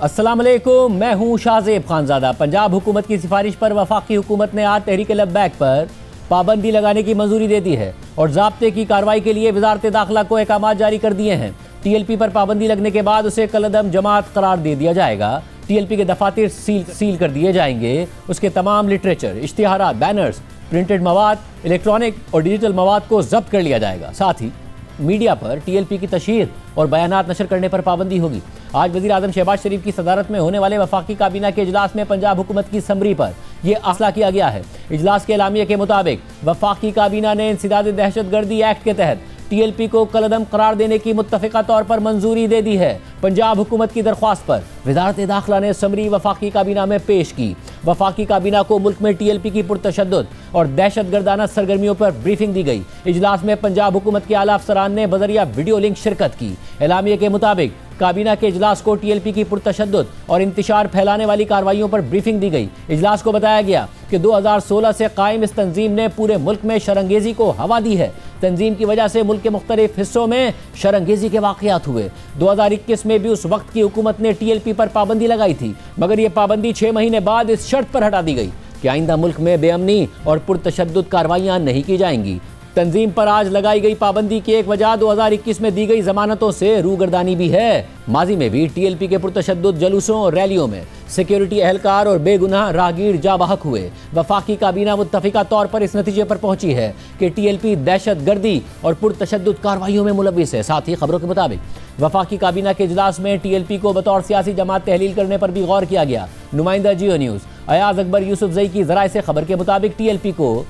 अस्सलाम वालेकुम, मैं हूँ शाहजेब खानजादा। पंजाब हुकूमत की सिफारिश पर वफाकी हुकूमत ने आज तहरीक लब्बैक पर पाबंदी लगाने की मंजूरी दे दी है और ज़ाब्ते की कार्रवाई के लिए वजारत दाखिला को अहकाम जारी कर दिए हैं। TLP पर पाबंदी लगने के बाद उसे कलअदम जमात करार दे दिया जाएगा। TLP के दफातर सील कर दिए जाएंगे। उसके तमाम लिटरेचर, इश्तिहारात, बैनर्स, प्रिंटेड मवाद, इलेक्ट्रॉनिक और डिजिटल मवाद को जब्त कर लिया जाएगा। साथ ही मीडिया पर TLP की तशहीर और बयानात नशर करने पर पाबंदी होगी। आज वज़ीर आज़म शहबाज शरीफ की सदारत में होने वाले वफाकी काबीना के इजलास में पंजाब हुकूमत की समरी पर यह फैसला किया गया है। इजलास के एलामिया के मुताबिक वफाकी काबीना ने इंसदाद दहशतगर्दी एक्ट के तहत TLP को कलअदम करार देने की मुत्तफ़िका तौर पर मंजूरी दे दी है। पंजाब हुकूमत की दरख्वास्त पर वजारत दाखिला ने समरी वफाकी काबीना में पेश की। वफाकी काबीना को मुल्क में TLP की पुरतशद्दुद और दहशतगर्दाना सरगर्मियों पर ब्रीफिंग दी गई। इजलास में पंजाब हुकूमत के आला अफसरान ने बजरिया वीडियो लिंक शिरकत की। एलामिया के मुताबिक काबीना के इजलास को TLP की पुरतशद्दुद और इंतशार फैलाने वाली कार्रवाइयों पर ब्रीफिंग दी गई। इजलास को बताया गया कि 2016 से कायम इस तंजीम ने पूरे मुल्क में शरंगेजी को हवा दी है। तंजीम की वजह से मुल्क के मुख्तलिफ हिस्सों में शरंगेजी के वाक़यात हुए। 2021 में भी उस वक्त की हुकूमत ने TLP पर पाबंदी लगाई थी, मगर यह पाबंदी 6 महीने बाद इस शर्त पर हटा दी गई कि आइंदा मुल्क में बेअमनी और पुरतशद्दुद कार्रवाइयाँ नहीं की जाएंगी। तंजीम पर आज लगाई गई पाबंदी की एक वजह 2021 में दी गई जमानतों से रूगर्दानी भी है। माजी में भी TLP के पुरतशद्दुद जलूसों और रैलियों में सिक्योरिटी एहलकार और बेगुनाह राहगीर जा बहक हुए। वफाकी काबीना मुत्तफ़िका तौर पर इस नतीजे पर पहुंची है कि TLP दहशत गर्दी और पुरतशद्दुद कार्रवाइयों में मुलविस है। साथ ही खबरों के मुताबिक वफाकी काबीना के इजलास में TLP को बतौर सियासी जमात तहलील करने पर भी गौर किया गया। नुमाइंदा जियो न्यूज़ अयाज अकबर यूसुफजई की ज़राए से खबर के मुताबिक TLP को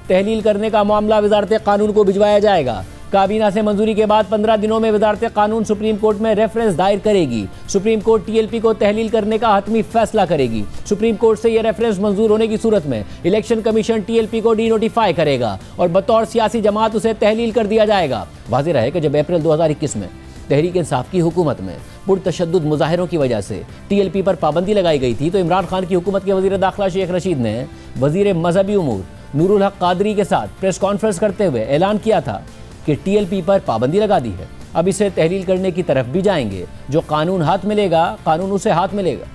तहलील करने का मामला वजारत कानून को भिजवाया जाएगा। काबीना से मंजूरी के बाद 15 दिनों में वजारत कानून सुप्रीम कोर्ट में रेफरेंस दायर करेगी। सुप्रीम कोर्ट TLP को तहलील करने का हतमी फैसला करेगी। सुप्रीम कोर्ट से यह रेफरेंस मंजूर होने की सूरत में इलेक्शन कमीशन TLP को डी नोटिफाई करेगा और बतौर सियासी जमात उसे तहलील कर दिया जाएगा। वाज़ेह रहे कि जब अप्रैल 2021 में तहरीक इंसाफ की हुकूमत में पुरतशद्दुद मुजाहिरों की वजह से TLP पर पाबंदी लगाई गई थी, तो इमरान खान की हुकूमत के वज़ीर दाखिला शेख रशीद ने वज़ीर मजहबी उमूर नूरुल हक कादरी के साथ प्रेस कॉन्फ्रेंस करते हुए ऐलान किया था कि TLP पर पाबंदी लगा दी है। अब इसे तहलील करने की तरफ भी जाएंगे। जो कानून हाथ मिलेगा, कानून उसे हाथ मिलेगा।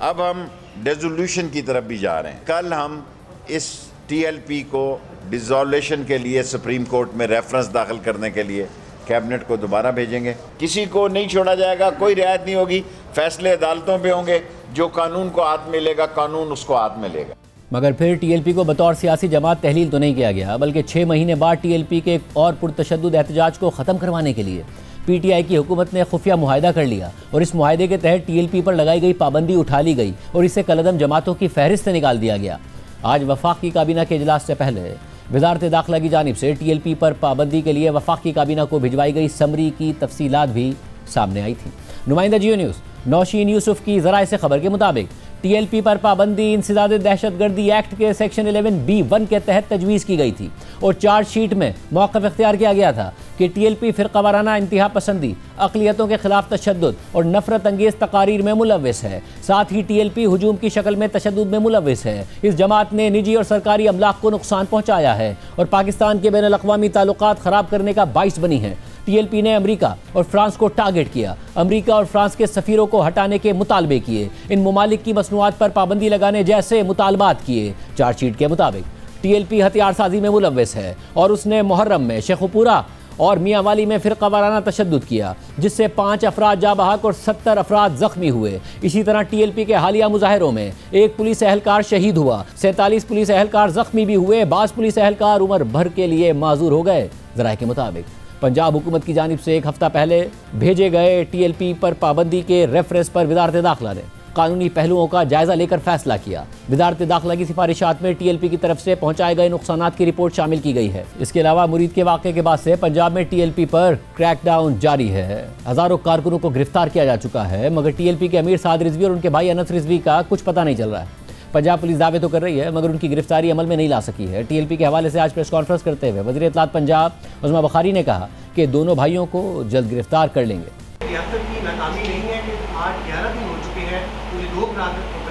अब हम डिसोल्यूशन की तरफ भी जा रहे हैं। कल हम इस TLP को डिसोल्यूशन के लिए सुप्रीम कोर्ट में रेफरेंस दाखिल करने के लिए कैबिनेट को दोबारा भेजेंगे। किसी को नहीं छोड़ा जाएगा, कोई रियायत नहीं होगी। फैसले अदालतों पे होंगे। जो कानून को हाथ मिलेगा, कानून उसको हाथ मिलेगा। मगर फिर TLP को बतौर सियासी जमात तहलील तो नहीं किया गया, बल्कि 6 महीने बाद TLP के एक और पुरतशद्दुद एहतजाज को ख़त्म करवाने के लिए PTI की हुकूमत ने खुफिया मुआहदा कर लिया और इस मुआहदे के तहत TLP पर लगाई गई पाबंदी उठा ली गई और इसे कलअदम जमातों की फहरिस्त से निकाल दिया गया। आज वफाकी काबीना के इजलास से पहले वजारत दाखिला की जानिब से TLP पर पाबंदी के लिए वफाकी काबीना को भिजवाई गई समरी की तफसीलात भी सामने आई थी। नुमाइंदा जियो न्यूज़ नौशीन यूसुफ की ज़राए से खबर के मुताबिक TLP पर पाबंदी इंसदाद दहशतगर्दी एक्ट के सेक्शन 11B1 के तहत तजवीज़ की गई थी और चार्जशीट में मौक़िफ़ इख्तियार किया गया था कि TLP फ़िरक़ावाराना इंतहा पसंदी, अक़लियतों के खिलाफ तशद्दुद और नफ़रत अंगेज़ तकारीर में मुलव्विस है। साथ ही TLP हुजूम की शक्ल में तशद्दुद में मुलव्विस है। इस जमात ने निजी और सरकारी अमलाक को नुकसान पहुँचाया है और पाकिस्तान के बैनुल अक़वामी ताल्लुकात ख़राब करने का बाइस बनी है। TLP ने अमेरिका और फ्रांस को टारगेट किया, अमेरिका और फ्रांस के सफ़ीरों को हटाने के मुतालबे किए, इन ममालिक की मसनूआत पर पाबंदी लगाने जैसे मुतालबात किए। चार्जशीट के मुताबिक TLP हथियार साजी में मुलव्विस है और उसने मुहर्रम में शेखुपुरा और मियांवाली में फ़िरक़ावाराना तशद्दुद किया, जिससे 5 अफराद जा बहक और 70 अफराद ज़ख्मी हुए। इसी तरह TLP के हालिया मुजाहिरों में 1 पुलिस एहलकार शहीद हुआ, 47 पुलिस एहलकार ज़ख्मी भी हुए, 22 पुलिस एहलकार उम्र भर के लिए माजूर हो गए। ज़राए के मुताबिक पंजाब हुकूमत की जानिब से एक हफ्ता पहले भेजे गए TLP पर पाबंदी के रेफरेंस पर वजारत दाखिला ने कानूनी पहलुओं का जायजा लेकर फैसला किया। वजारत दाखिला की सिफारिशात में TLP की तरफ से पहुंचाए गए नुकसानात की रिपोर्ट शामिल की गई है। इसके अलावा मुरीद के वाक़े के बाद से पंजाब में TLP पर क्रैकडाउन जारी है। हज़ारों कारकुनों को गिरफ्तार किया जा चुका है, मगर TLP के अमीर साद रिजवी और उनके भाई अनस रिजवी का कुछ पता नहीं चल रहा है। पंजाब पुलिस दावे तो कर रही है, मगर उनकी गिरफ्तारी अमल में नहीं ला सकी है। TLP के हवाले से आज प्रेस कॉन्फ्रेंस करते हुए वज़ीर इत्तलात पंजाब उस्मा बुखारी ने कहा कि दोनों भाइयों को जल्द गिरफ्तार कर लेंगे। रियासत की नाकामी नहीं है कि आज 11 दिन हो चुके हैं, पूरे 2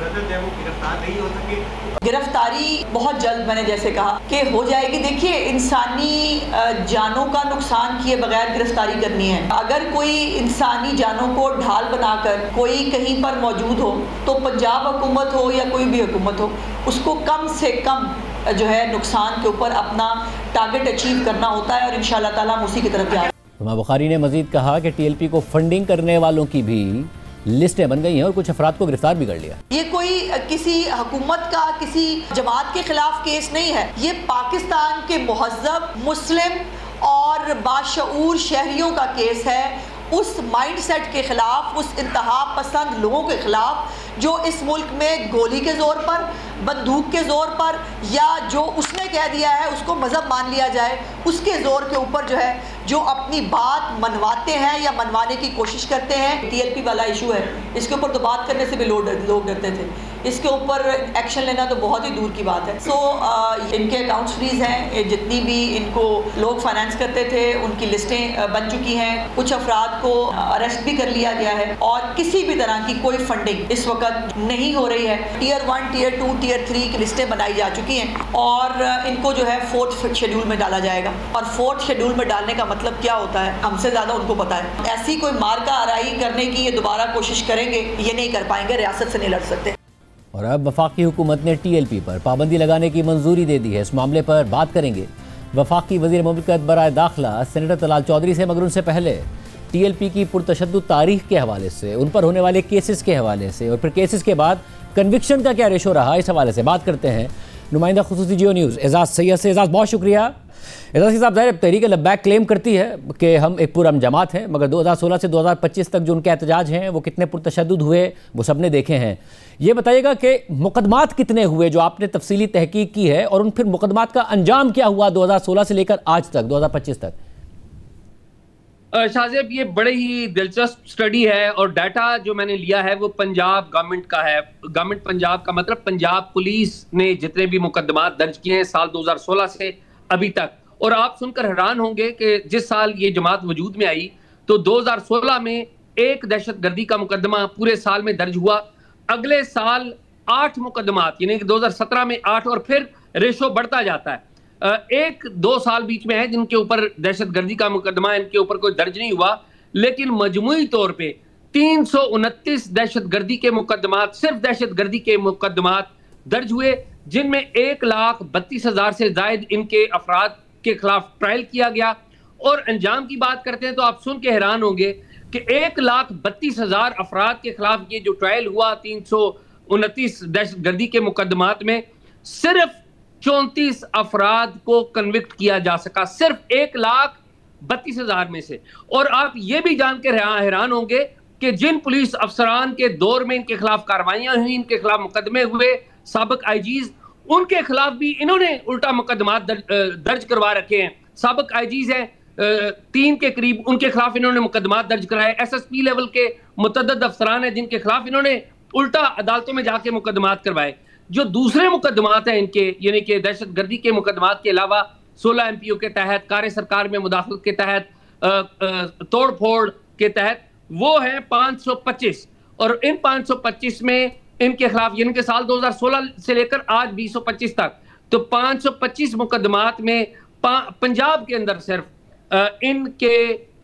मुलज़्ज़म है वो गिरफ्तार नहीं हो सके? गिरफ्तारी बहुत जल्द, मैंने जैसे कहा कि हो जाएगी। देखिए, इंसानी जानों का नुकसान किए बगैर गिरफ्तारी करनी है। अगर कोई इंसानी जानों को ढाल बनाकर कोई कहीं पर मौजूद हो तो पंजाब हुकूमत हो या कोई भी हुकूमत हो, उसको कम से कम जो है नुकसान के ऊपर अपना टारगेट अचीव करना होता है और इंशाअल्लाह ताला हम उसी की तरफ जा रहे हैं। हुमा बुखारी ने मजीद कहा कि टीएलपी को फंडिंग करने वालों की भी लिस्टें बन गई हैं और कुछ अफराद को गिरफ्तार भी कर लिया। ये कोई किसी हुकूमत का किसी जमात के खिलाफ केस नहीं है, ये पाकिस्तान के मुहज़्ज़ब मुस्लिम और बाशऊर शहरियों का केस है, उस माइंडसेट के खिलाफ, उस इंतहा पसंद लोगों के खिलाफ जो इस मुल्क में गोली के ज़ोर पर, बंदूक के ज़ोर पर या जो उसने कह दिया है उसको मज़हब मान लिया जाए, उसके ज़ोर के ऊपर जो है जो अपनी बात मनवाते हैं या मनवाने की कोशिश करते हैं। टीएलपी वाला इशू है, इसके ऊपर तो बात करने से भी लोग डरते थे, इसके ऊपर एक्शन लेना तो बहुत ही दूर की बात है। इनके अकाउंट्स फ्रीज हैं, जितनी भी इनको लोग फाइनेंस करते थे उनकी लिस्टें बन चुकी हैं, कुछ अफराद को अरेस्ट भी कर लिया गया है और किसी भी तरह की कोई फंडिंग इस वक्त नहीं हो रही है। टीयर 1, टीयर 2, टीयर 3 की लिस्टें बनाई जा चुकी हैं और इनको जो है 4th शेड्यूल में डाला जाएगा। और 4th शेड्यूल में डालने का मतलब क्या होता है हमसे ज़्यादा उनको पता है। ऐसी कोई मार्का आराई करने की ये दोबारा कोशिश करेंगे, ये नहीं कर पाएंगे, रियासत से नहीं लड़ सकते। और अब वफाकी हुकूमत ने टीएलपी पर पाबंदी लगाने की मंजूरी दे दी है। इस मामले पर बात करेंगे वफाकी वज़ीर मुमलिकत बराए दाखिला सेनेटर तलाल चौधरी से, मगर उनसे पहले टीएलपी की पुरतशद्दुद तारीख के हवाले से, उन पर होने वाले केसेस के हवाले से और फिर केसेस के बाद कन्विक्शन का क्या रेशो रहा, इस हवाले से बात करते हैं नुमाइंदा खुसूसी जियो न्यूज़ एजाज़ सैयद से। एजाज़, बहुत शुक्रिया। एजाज़ साहब, ज़ाहिर तहरीक लब्बैक क्लेम करती है कि हम एक पुरअमन जमात हैं, मगर 2016 से 2025 तक जो उनके एहतजाज हैं वो कितने पुरतशद्दुद हुए वो सब ने देखे हैं। ये बताइएगा कि मुकदमात कितने हुए जो आपने तफसीली तहकीक की है और उन फिर मुकदमात का अंजाम क्या हुआ 2016 से लेकर आज तक 2025 तक? शाहजेब, ये बड़े ही दिलचस्प स्टडी है और डाटा जो मैंने लिया है वो पंजाब गवर्नमेंट का है। गवर्नमेंट पंजाब का मतलब पंजाब पुलिस ने जितने भी मुकदमात दर्ज किए हैं साल 2016 से अभी तक, और आप सुनकर हैरान होंगे कि जिस साल ये जमात वजूद में आई तो 2016 में एक दहशतगर्दी का मुकदमा पूरे साल में दर्ज हुआ, अगले साल 8 मुकदमात, यानी कि 2017 में 8 और फिर रेशो बढ़ता जाता है। 1-2 साल बीच में है जिनके ऊपर दहशतगर्दी का मुकदमा इनके ऊपर कोई दर्ज नहीं हुआ, लेकिन मजमूई तौर पे 329 दहशतगर्दी के मुकदमात, सिर्फ दहशतगर्दी के मुकदमात दर्ज हुए, जिनमें 1,32,000 से जायद इनके अफराद के खिलाफ ट्रायल किया गया। और अंजाम की बात करते हैं तो आप सुन के हैरान होंगे कि 1,32,000 अफराद के खिलाफ ये जो ट्रायल हुआ 329 दहशतगर्दी के मुकदमात में, सिर्फ 34 अफराद को कन्विक्ट किया जा सका, सिर्फ 1,32,000 में से। और आप ये भी जान के हैरान होंगे कि जिन पुलिस अफसरान के दौर में इनके खिलाफ कार्रवाइयां हुई, इनके खिलाफ मुकदमे हुए, साबिक आईजीज, उनके खिलाफ भी इन्होंने उल्टा मुकदमात दर्ज करवा रखे हैं। साबिक आईजीज हैं 3 के करीब, उनके खिलाफ इन्होंने मुकदमात दर्ज कराए। एसएसपी लेवल के मुतअद्दिद अफसरान हैं जिनके खिलाफ इन्होंने उल्टा अदालतों में जाके मुकदमात करवाए। जो दूसरे मुकदमात हैं इनके, यानी कि दहशतगर्दी के मुकदमात के अलावा 16 MPO के तहत, कार्य सरकार में मुदाखलत के तहत, तोड़ फोड़ के तहत, वो है 525। और इन 525 में इनके खिलाफ, यानी कि साल 2016 से लेकर आज 2025 तक, तो 525 मुकदमात में पंजाब के अंदर सिर्फ इनके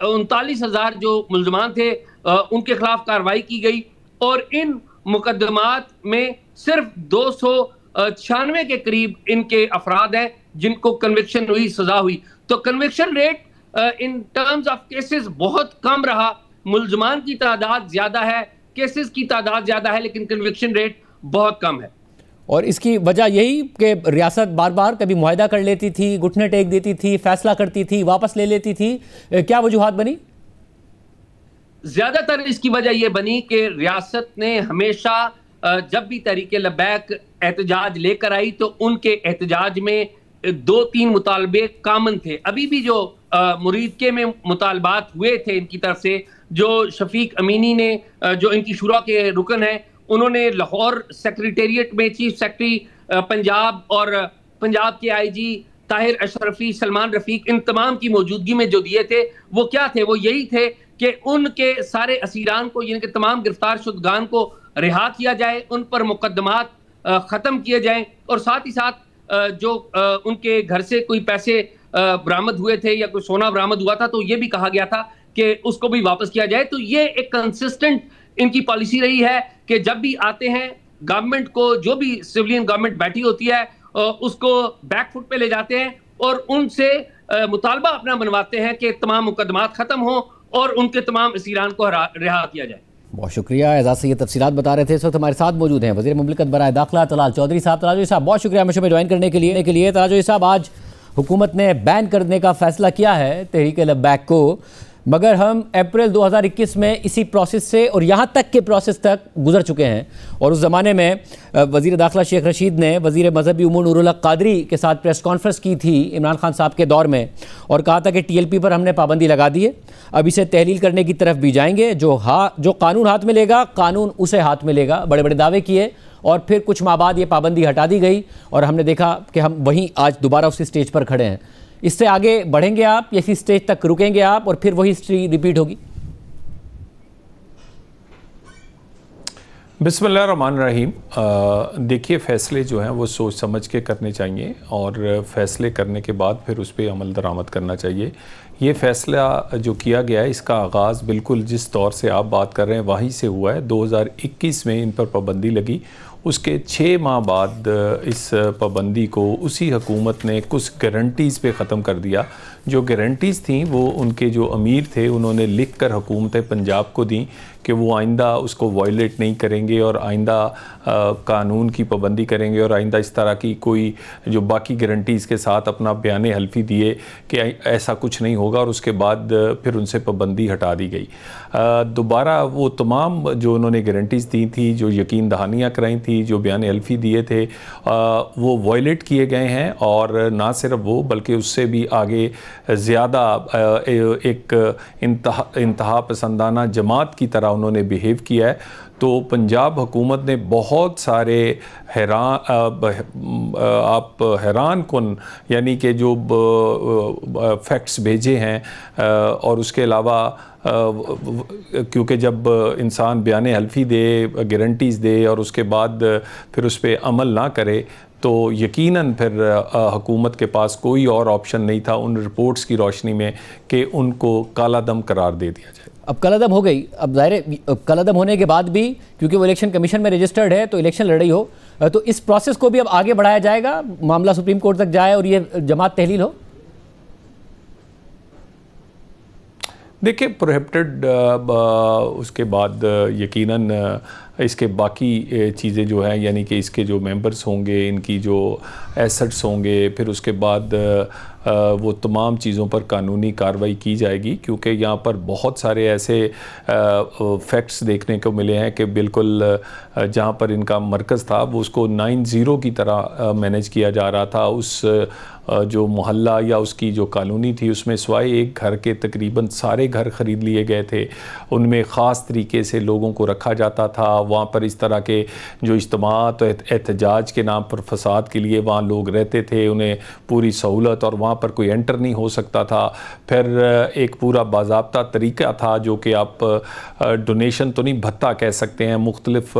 39,000 जो मुल्जमान थे उनके खिलाफ कार्रवाई की गई। और इन मुकदमात में सिर्फ 296 के करीब इनके अफराद हैं जिनको कन्विक्शन हुई, सजा हुई। तो conviction rate in terms of cases बहुत कम रहा। मुल्जमान की तादाद ज्यादा है, केसेस की तादाद ज्यादा है, लेकिन कन्विक्शन रेट बहुत कम है। और इसकी वजह यही कि रियासत बार बार कभी मुआहदा कर लेती थी, घुटने टेक देती थी, फैसला करती थी, वापस ले लेती थी, क्या वजूहात बनी? ज्यादातर इसकी वजह यह बनी कि रियासत ने हमेशा जब भी तहरीके लब्बैक एहतजाज लेकर आई तो उनके एहतजाज में 2-3 मुतालबे कामन थे। अभी भी जो मुरीदके में मुतालबात हुए थे इनकी तरफ से, जो शफीक अमीनी ने, जो इनकी शुरा के रुकन हैं, उन्होंने लाहौर सेक्रेटेरिएट में चीफ सेक्रेटरी पंजाब और पंजाब के आईजी ताहिर अशरफी, सलमान रफीक, इन तमाम की मौजूदगी में जो दिए थे वो क्या थे? वो यही थे कि उनके सारे असीरान को, यानी कि तमाम गिरफ्तार शुदगान को रिहा किया जाए, उन पर मुकदमात ख़त्म किए जाएं और साथ ही साथ जो उनके घर से कोई पैसे बरामद हुए थे या कोई सोना बरामद हुआ था तो ये भी कहा गया था कि उसको भी वापस किया जाए। तो ये एक कंसिस्टेंट इनकी पॉलिसी रही है कि जब भी आते हैं गवर्नमेंट को, जो भी सिविलियन गवर्नमेंट बैठी होती है उसको बैकफुट पे ले जाते हैं और उनसे मुतालबा अपना बनवाते हैं कि तमाम मुकदमात खत्म हो और उनके तमाम असीरान को रिहा किया जाए। बहुत शुक्रिया। एजाज से ये तफसीलात बता रहे थे। इस वक्त हमारे साथ मौजूद हैं वज़ीर मुमलिकत बराए दाखिला तलाल चौधरी साहब। तलाल चौधरी साहब, बहुत शुक्रिया हमेशा में ज्वाइन करने के लिए। तलाल चौधरी साहब, आज हुकूमत ने बैन करने का फैसला किया है तहरीक लब्बैक को, मगर हम अप्रैल 2021 में इसी प्रोसेस से और यहाँ तक के प्रोसेस तक गुजर चुके हैं और उस ज़माने में वज़ीर दाखिला शेख रशीद ने वज़ीर मज़हबी उमूर नूरुल हक क़ादरी के साथ प्रेस कॉन्फ्रेंस की थी इमरान खान साहब के दौर में और कहा था कि TLP पर हमने पाबंदी लगा दी है, अब इसे तहलील करने की तरफ भी जाएंगे, जो कानून हाथ में लेगा कानून उसे हाथ में लेगा। बड़े बड़े दावे किए और फिर कुछ माह बाद ये पाबंदी हटा दी गई और हमने देखा कि हम वहीं आज दोबारा उसी स्टेज पर खड़े हैं। इससे आगे बढ़ेंगे आप या इसी स्टेज तक रुकेंगे आप और फिर वही हिस्ट्री रिपीट होगी? बिस्मिल्लाहिर्रहमानिर्रहीम। देखिए, फ़ैसले जो हैं वो सोच समझ के करने चाहिए और फ़ैसले करने के बाद फिर उस पर अमल दरामद करना चाहिए। ये फ़ैसला जो किया गया है इसका आगाज़ बिल्कुल जिस दौर से आप बात कर रहे हैं वहीं से हुआ है। 2021 में इन पर पाबंदी लगी, उसके 6 माह बाद इस पाबंदी को उसी हुकूमत ने कुछ गारंटीज़ पे ख़त्म कर दिया। जो गारंटीज़ थी वो उनके जो अमीर थे उन्होंने लिख कर हुकूमत पंजाब को दी कि वो आइंदा उसको वायलेट नहीं करेंगे और आइंदा कानून की पाबंदी करेंगे और आइंदा इस तरह की कोई जो बाकी गारंटीज़ के साथ अपना बयान हल्फी दिए कि ऐसा कुछ नहीं होगा और उसके बाद फिर उनसे पाबंदी हटा दी गई। दोबारा वो तमाम जो उन्होंने गारंटीज़ दी थी, जो यकीन दहानियाँ कराई थी, जो बयान हल्फी दिए थे, वो वायलेट किए गए हैं और ना सिर्फ वो बल्कि उससे भी आगे ज़्यादा एक इंतहा पसंदाना जमात की तरह उन्होंने बिहेव किया है। तो पंजाब हुकूमत ने बहुत सारे आप हैरान कुन यानी कि जो फैक्ट्स भेजे हैं और उसके अलावा क्योंकि जब इंसान बयान हल्फी दे, गारंटीज़ दे और उसके बाद फिर उस पर अमल ना करे तो यकीनन फिर हुकूमत के पास कोई और ऑप्शन नहीं था उन रिपोर्ट्स की रोशनी में कि उनको कालादम करार दे दिया जाए। अब कालादम हो गई, अब ज़ाहिर कालादम होने के बाद भी क्योंकि वो इलेक्शन कमीशन में रजिस्टर्ड है तो इलेक्शन लड़ रही हो तो इस प्रोसेस को भी अब आगे बढ़ाया जाएगा, मामला सुप्रीम कोर्ट तक जाए और ये जमात तहलील हो? देखिए, प्रोहिबिटेड उसके बाद यकीनन इसके बाकी चीज़ें जो हैं यानी कि इसके जो मेंबर्स होंगे, इनकी जो एसेट्स होंगे, फिर उसके बाद वो तमाम चीज़ों पर कानूनी कार्रवाई की जाएगी क्योंकि यहाँ पर बहुत सारे ऐसे फैक्ट्स देखने को मिले हैं कि बिल्कुल जहाँ पर इनका मरकज़ था वो उसको 9-0 की तरह मैनेज किया जा रहा था। उस जो मोहल्ला या उसकी जो कॉलोनी थी उसमें सिवाय एक घर के तकरीबन सारे घर ख़रीद लिए गए थे। उनमें ख़ास तरीके से लोगों को रखा जाता था। वहाँ पर इस तरह के जो इज्तिमात और एहतजाज के नाम पर फसाद के लिए वहाँ लोग रहते थे, उन्हें पूरी सहूलत और वहाँ पर कोई एंटर नहीं हो सकता था। फिर एक पूरा बाज़ाब्ता तरीका था जो कि आप डोनेशन तो नहीं भत्ता कह सकते हैं, मुख्तलिफ़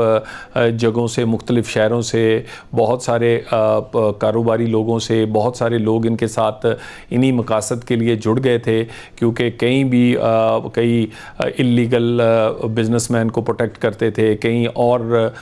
जगहों से, मुख्तलिफ़ शहरों से, बहुत सारे कारोबारी लोगों से, बहुत सारे लोग इनके साथ इन्हीं मकासद के लिए जुड़ गए थे क्योंकि कई इल्लीगल बिजनेसमैन को प्रोटेक्ट करते थे, कहीं और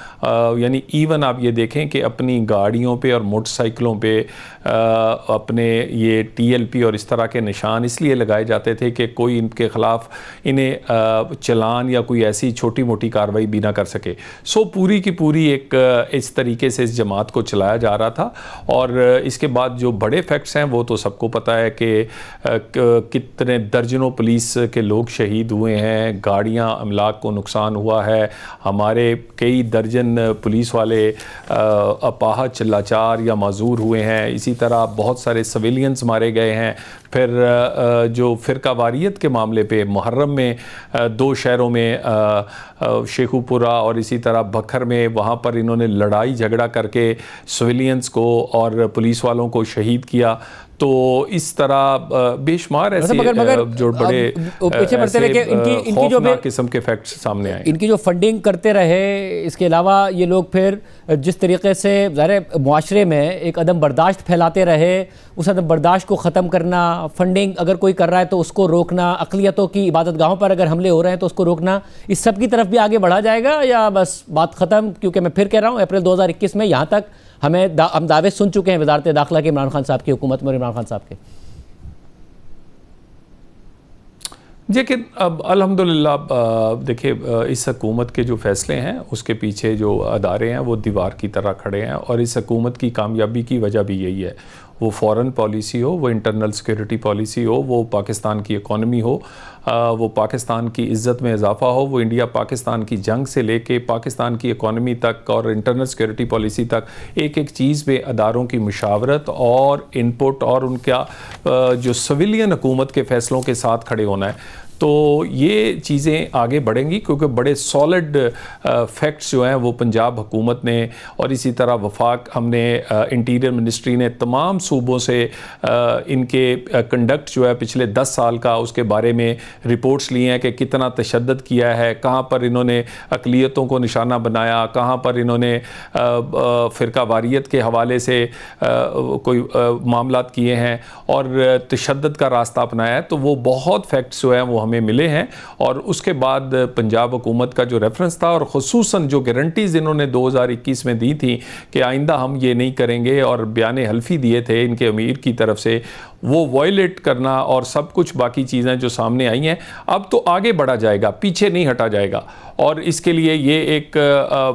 यानी इवन आप ये देखें कि अपनी गाड़ियों पे और मोटरसाइकिलों पे अपने ये TLP और इस तरह के निशान इसलिए लगाए जाते थे कि कोई इनके ख़िलाफ़ इन्हें चलान या कोई ऐसी छोटी मोटी कार्रवाई भी ना कर सके। सो पूरी की पूरी एक इस तरीके से इस जमात को चलाया जा रहा था। और इसके बाद जो बड़े फैक्ट्स हैं वो तो सबको पता है कि कितने दर्जनों पुलिस के लोग शहीद हुए हैं, गाड़ियां अमलाक को नुकसान हुआ है, हमारे कई दर्जन पुलिस वाले अपाहज लाचार या माजूर हुए हैं, इसी तरह बहुत सारे सिविलियंस मारे गए हैं। फिर जो फ़िरका वारियत के मामले पे मुहर्रम में 2 शहरों में शेखुपुरा और इसी तरह बखर में वहाँ पर इन्होंने लड़ाई झगड़ा करके सिविलियंस को और पुलिस वालों को शहीद किया। तो इस तरह बेशुमार ऐसे मगर जो बड़े पीछे बढ़ते रहे कि इनकी जो किस्म के फैक्ट्स सामने आए, इनकी जो फंडिंग करते रहे, इसके अलावा ये लोग फिर जिस तरीके से ज़ाहिर मुआशरे में एक अदम बर्दाश्त फैलाते रहे, उस अदम बर्दाश्त को ख़त्म करना, फंडिंग अगर कोई कर रहा है तो उसको रोकना, अक़लियतों की इबादत गाहों पर अगर हमले हो रहे हैं तो उसको रोकना, इस सब की तरफ भी आगे बढ़ा जाएगा या बस बात ख़त्म? क्योंकि मैं फिर कह रहा हूँ अप्रैल 2021 में यहाँ तक हम दावे सुन चुके हैं वज़ारत दाखिला के इमरान खान साहब की हुकूमत में, इमरान खान साहब के। लेकिन अब अल्हम्दुलिल्लाह देखिए इस हुकूमत के जो फ़ैसले हैं उसके पीछे जो अदारे हैं वो दीवार की तरह खड़े हैं, और इस हुकूमत की कामयाबी की वजह भी यही है। वो फ़ॉरेन पॉलिसी हो, वो इंटरनल सिक्योरिटी पॉलिसी हो, वो पाकिस्तान की इकॉनमी हो, वो पाकिस्तान की इज़्ज़त में इजाफ़ा हो, वो इंडिया पाकिस्तान की जंग से लेके पाकिस्तान की इकॉनमी तक और इंटरनल सिक्योरिटी पॉलिसी तक एक एक चीज़ में अदारों की मुशावरत और इनपुट और उनका जो सिविलियन हुकूमत के फ़ैसलों के साथ खड़े होना है। तो ये चीज़ें आगे बढ़ेंगी क्योंकि बड़े सॉलिड फैक्ट्स जो हैं वो पंजाब हुकूमत ने और इसी तरह वफाक हमने इंटीरियर मिनिस्ट्री ने तमाम सूबों से इनके कंडक्ट जो है पिछले 10 साल का उसके बारे में रिपोर्ट्स लिए हैं कि कितना तशद्दुद किया है, कहाँ पर इन्होंने अक़लियतों को निशाना बनाया, कहाँ पर इन्होंने फ़िरका वारियत के हवाले से कोई मामलात किए हैं और तशद्दुद का रास्ता अपनाया है। तो वो बहुत फैक्ट्स जो हैं वो हमें मिले हैं, और उसके बाद पंजाब हुकूमत का जो रेफरेंस था और ख़ुसूसन जो गारंटीज़ इन्होंने 2021 में दी थी कि आइंदा हम ये नहीं करेंगे, और बयान हल्फी दिए थे इनके अमीर की तरफ से, वो वायलेट करना और सब कुछ बाकी चीज़ें जो सामने आई हैं, अब तो आगे बढ़ा जाएगा, पीछे नहीं हटा जाएगा। और इसके लिए ये एक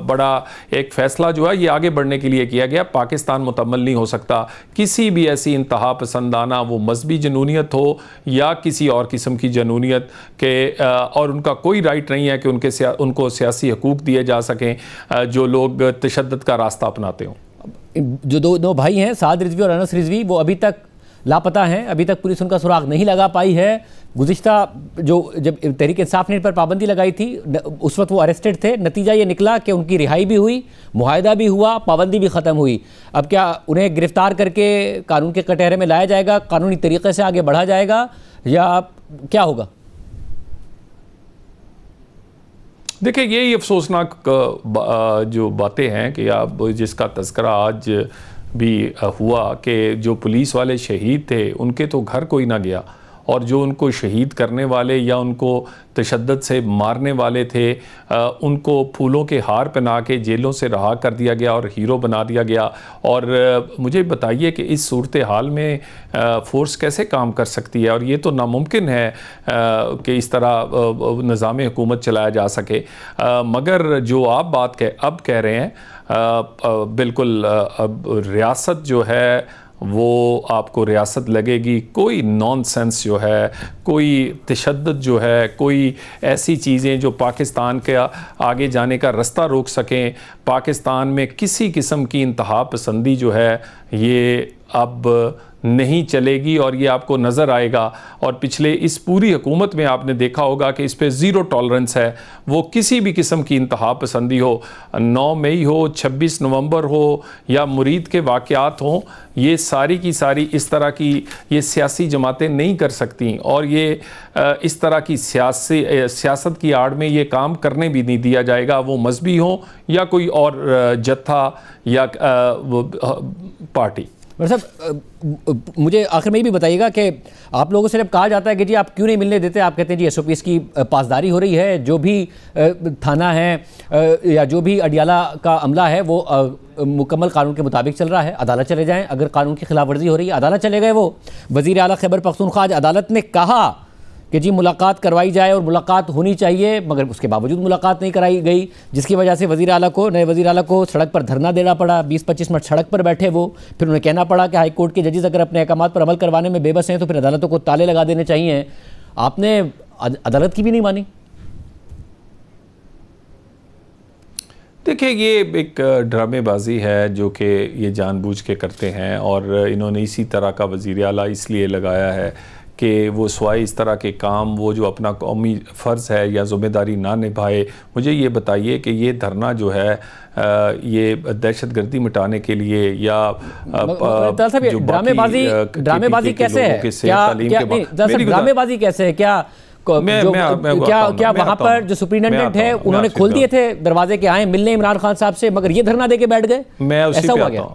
बड़ा एक फ़ैसला जो है ये आगे बढ़ने के लिए किया गया। पाकिस्तान मुकम्मल नहीं हो सकता किसी भी ऐसी इंतहा पसंदाना, वो मजहबी जनूनियत हो या किसी और किस्म की जनूनियत के, और उनका कोई राइट नहीं है कि उनको सियासी हकूक़ दिए जा सकें जो लोग तशद्दुद का रास्ता अपनाते हों। जो दो भाई हैं साद रिजवी और अनस रिजवी, वो अभी तक लापता हैं, अभी तक पुलिस उनका सुराग नहीं लगा पाई है। गुज़िश्ता जब तहरीक इंसाफ ने पर पाबंदी लगाई थी उस वक्त वो अरेस्टेड थे, नतीजा ये निकला कि उनकी रिहाई भी हुई, मुआहदा भी हुआ, पाबंदी भी ख़त्म हुई। अब क्या उन्हें गिरफ्तार करके कानून के कटहरे में लाया जाएगा, कानूनी तरीक़े से आगे बढ़ा जाएगा या क्या होगा? देखिए यही अफसोसनाक जो बातें हैं कि आप जिसका तज़किरा आज भी हुआ कि जो पुलिस वाले शहीद थे उनके तो घर कोई ना गया, और जो उनको शहीद करने वाले या उनको तशद्दुद से मारने वाले थे उनको फूलों के हार पहना के जेलों से रहा कर दिया गया और हीरो बना दिया गया। और मुझे बताइए कि इस सूरत हाल में फ़ोर्स कैसे काम कर सकती है, और ये तो नामुमकिन है कि इस तरह निज़ाम हुकूमत चलाया जा सके। मगर जो आप बात अब कह रहे हैं, बिल्कुल अब रियासत जो है वो आपको रियासत लगेगी, कोई नॉनसेंस जो है, कोई तशद्दुद जो है, कोई ऐसी चीज़ें जो पाकिस्तान के आगे जाने का रास्ता रोक सकें, पाकिस्तान में किसी किस्म की इंतहा पसंदी जो है ये अब नहीं चलेगी, और ये आपको नज़र आएगा। और पिछले इस पूरी हुकूमत में आपने देखा होगा कि इस पे ज़ीरो टॉलरेंस है, वो किसी भी किस्म की इंतहा पसंदी हो, 9 मई हो, 26 नवंबर हो या मुरीद के वाक़यात हों, ये सारी की सारी इस तरह की ये सियासी जमातें नहीं कर सकती, और ये इस तरह की सियासत की आड़ में ये काम करने भी नहीं दिया जाएगा, वो मजहबी हो या कोई और जत्था या पार्टी। साहब मुझे आखिर में ये भी बताइएगा कि आप लोगों से जब कहा जाता है कि जी आप क्यों नहीं मिलने देते, आप कहते हैं जी SOPs की पासदारी हो रही है, जो भी थाना है या जो भी अडियाला का अमला है वो मुकम्मल कानून के मुताबिक चल रहा है, अदालत चले जाएं। अगर कानून की खिलाफ वर्जी हो रही है अदालत चले गए। वो वज़ीर आला खैबर पख्तूनख्वा आज अदालत ने कहा कि जी मुलाकात करवाई जाए और मुलाकात होनी चाहिए, मगर उसके बावजूद मुलाकात नहीं कराई गई, जिसकी वजह से नए वज़ीर आला को सड़क पर धरना देना पड़ा। 20-25 मिनट सड़क पर बैठे वो, फिर उन्हें कहना पड़ा कि हाई कोर्ट के जजेस अगर अपने अहकामात पर अमल करवाने में बेबस हैं तो फिर अदालतों को ताले लगा देने चाहिए। आपने अदालत की भी नहीं मानी। देखिए ये एक ड्रामेबाजी है जो कि ये जानबूझ के करते हैं, और इन्होंने इसी तरह का वज़ीर आला इसलिए लगाया है कि वो स्वाय इस तरह के काम वो जो अपना कौमी फ़र्ज़ है या ज़िम्मेदारी ना निभाए। मुझे ये बताइए कि ये धरना जो है ये दहशतगर्दी मिटाने के लिए या ड्रामेबाजी कैसे है? ड्रामेबाजी कैसे है? क्या वहां पर जो सुप्रिंटेंडेंट है उन्होंने खोल दिए थे दरवाजे के, आए मिलने इमरान खान साहब से, मगर ये धरना देके बैठ गए? ऐसा हुआ क्या?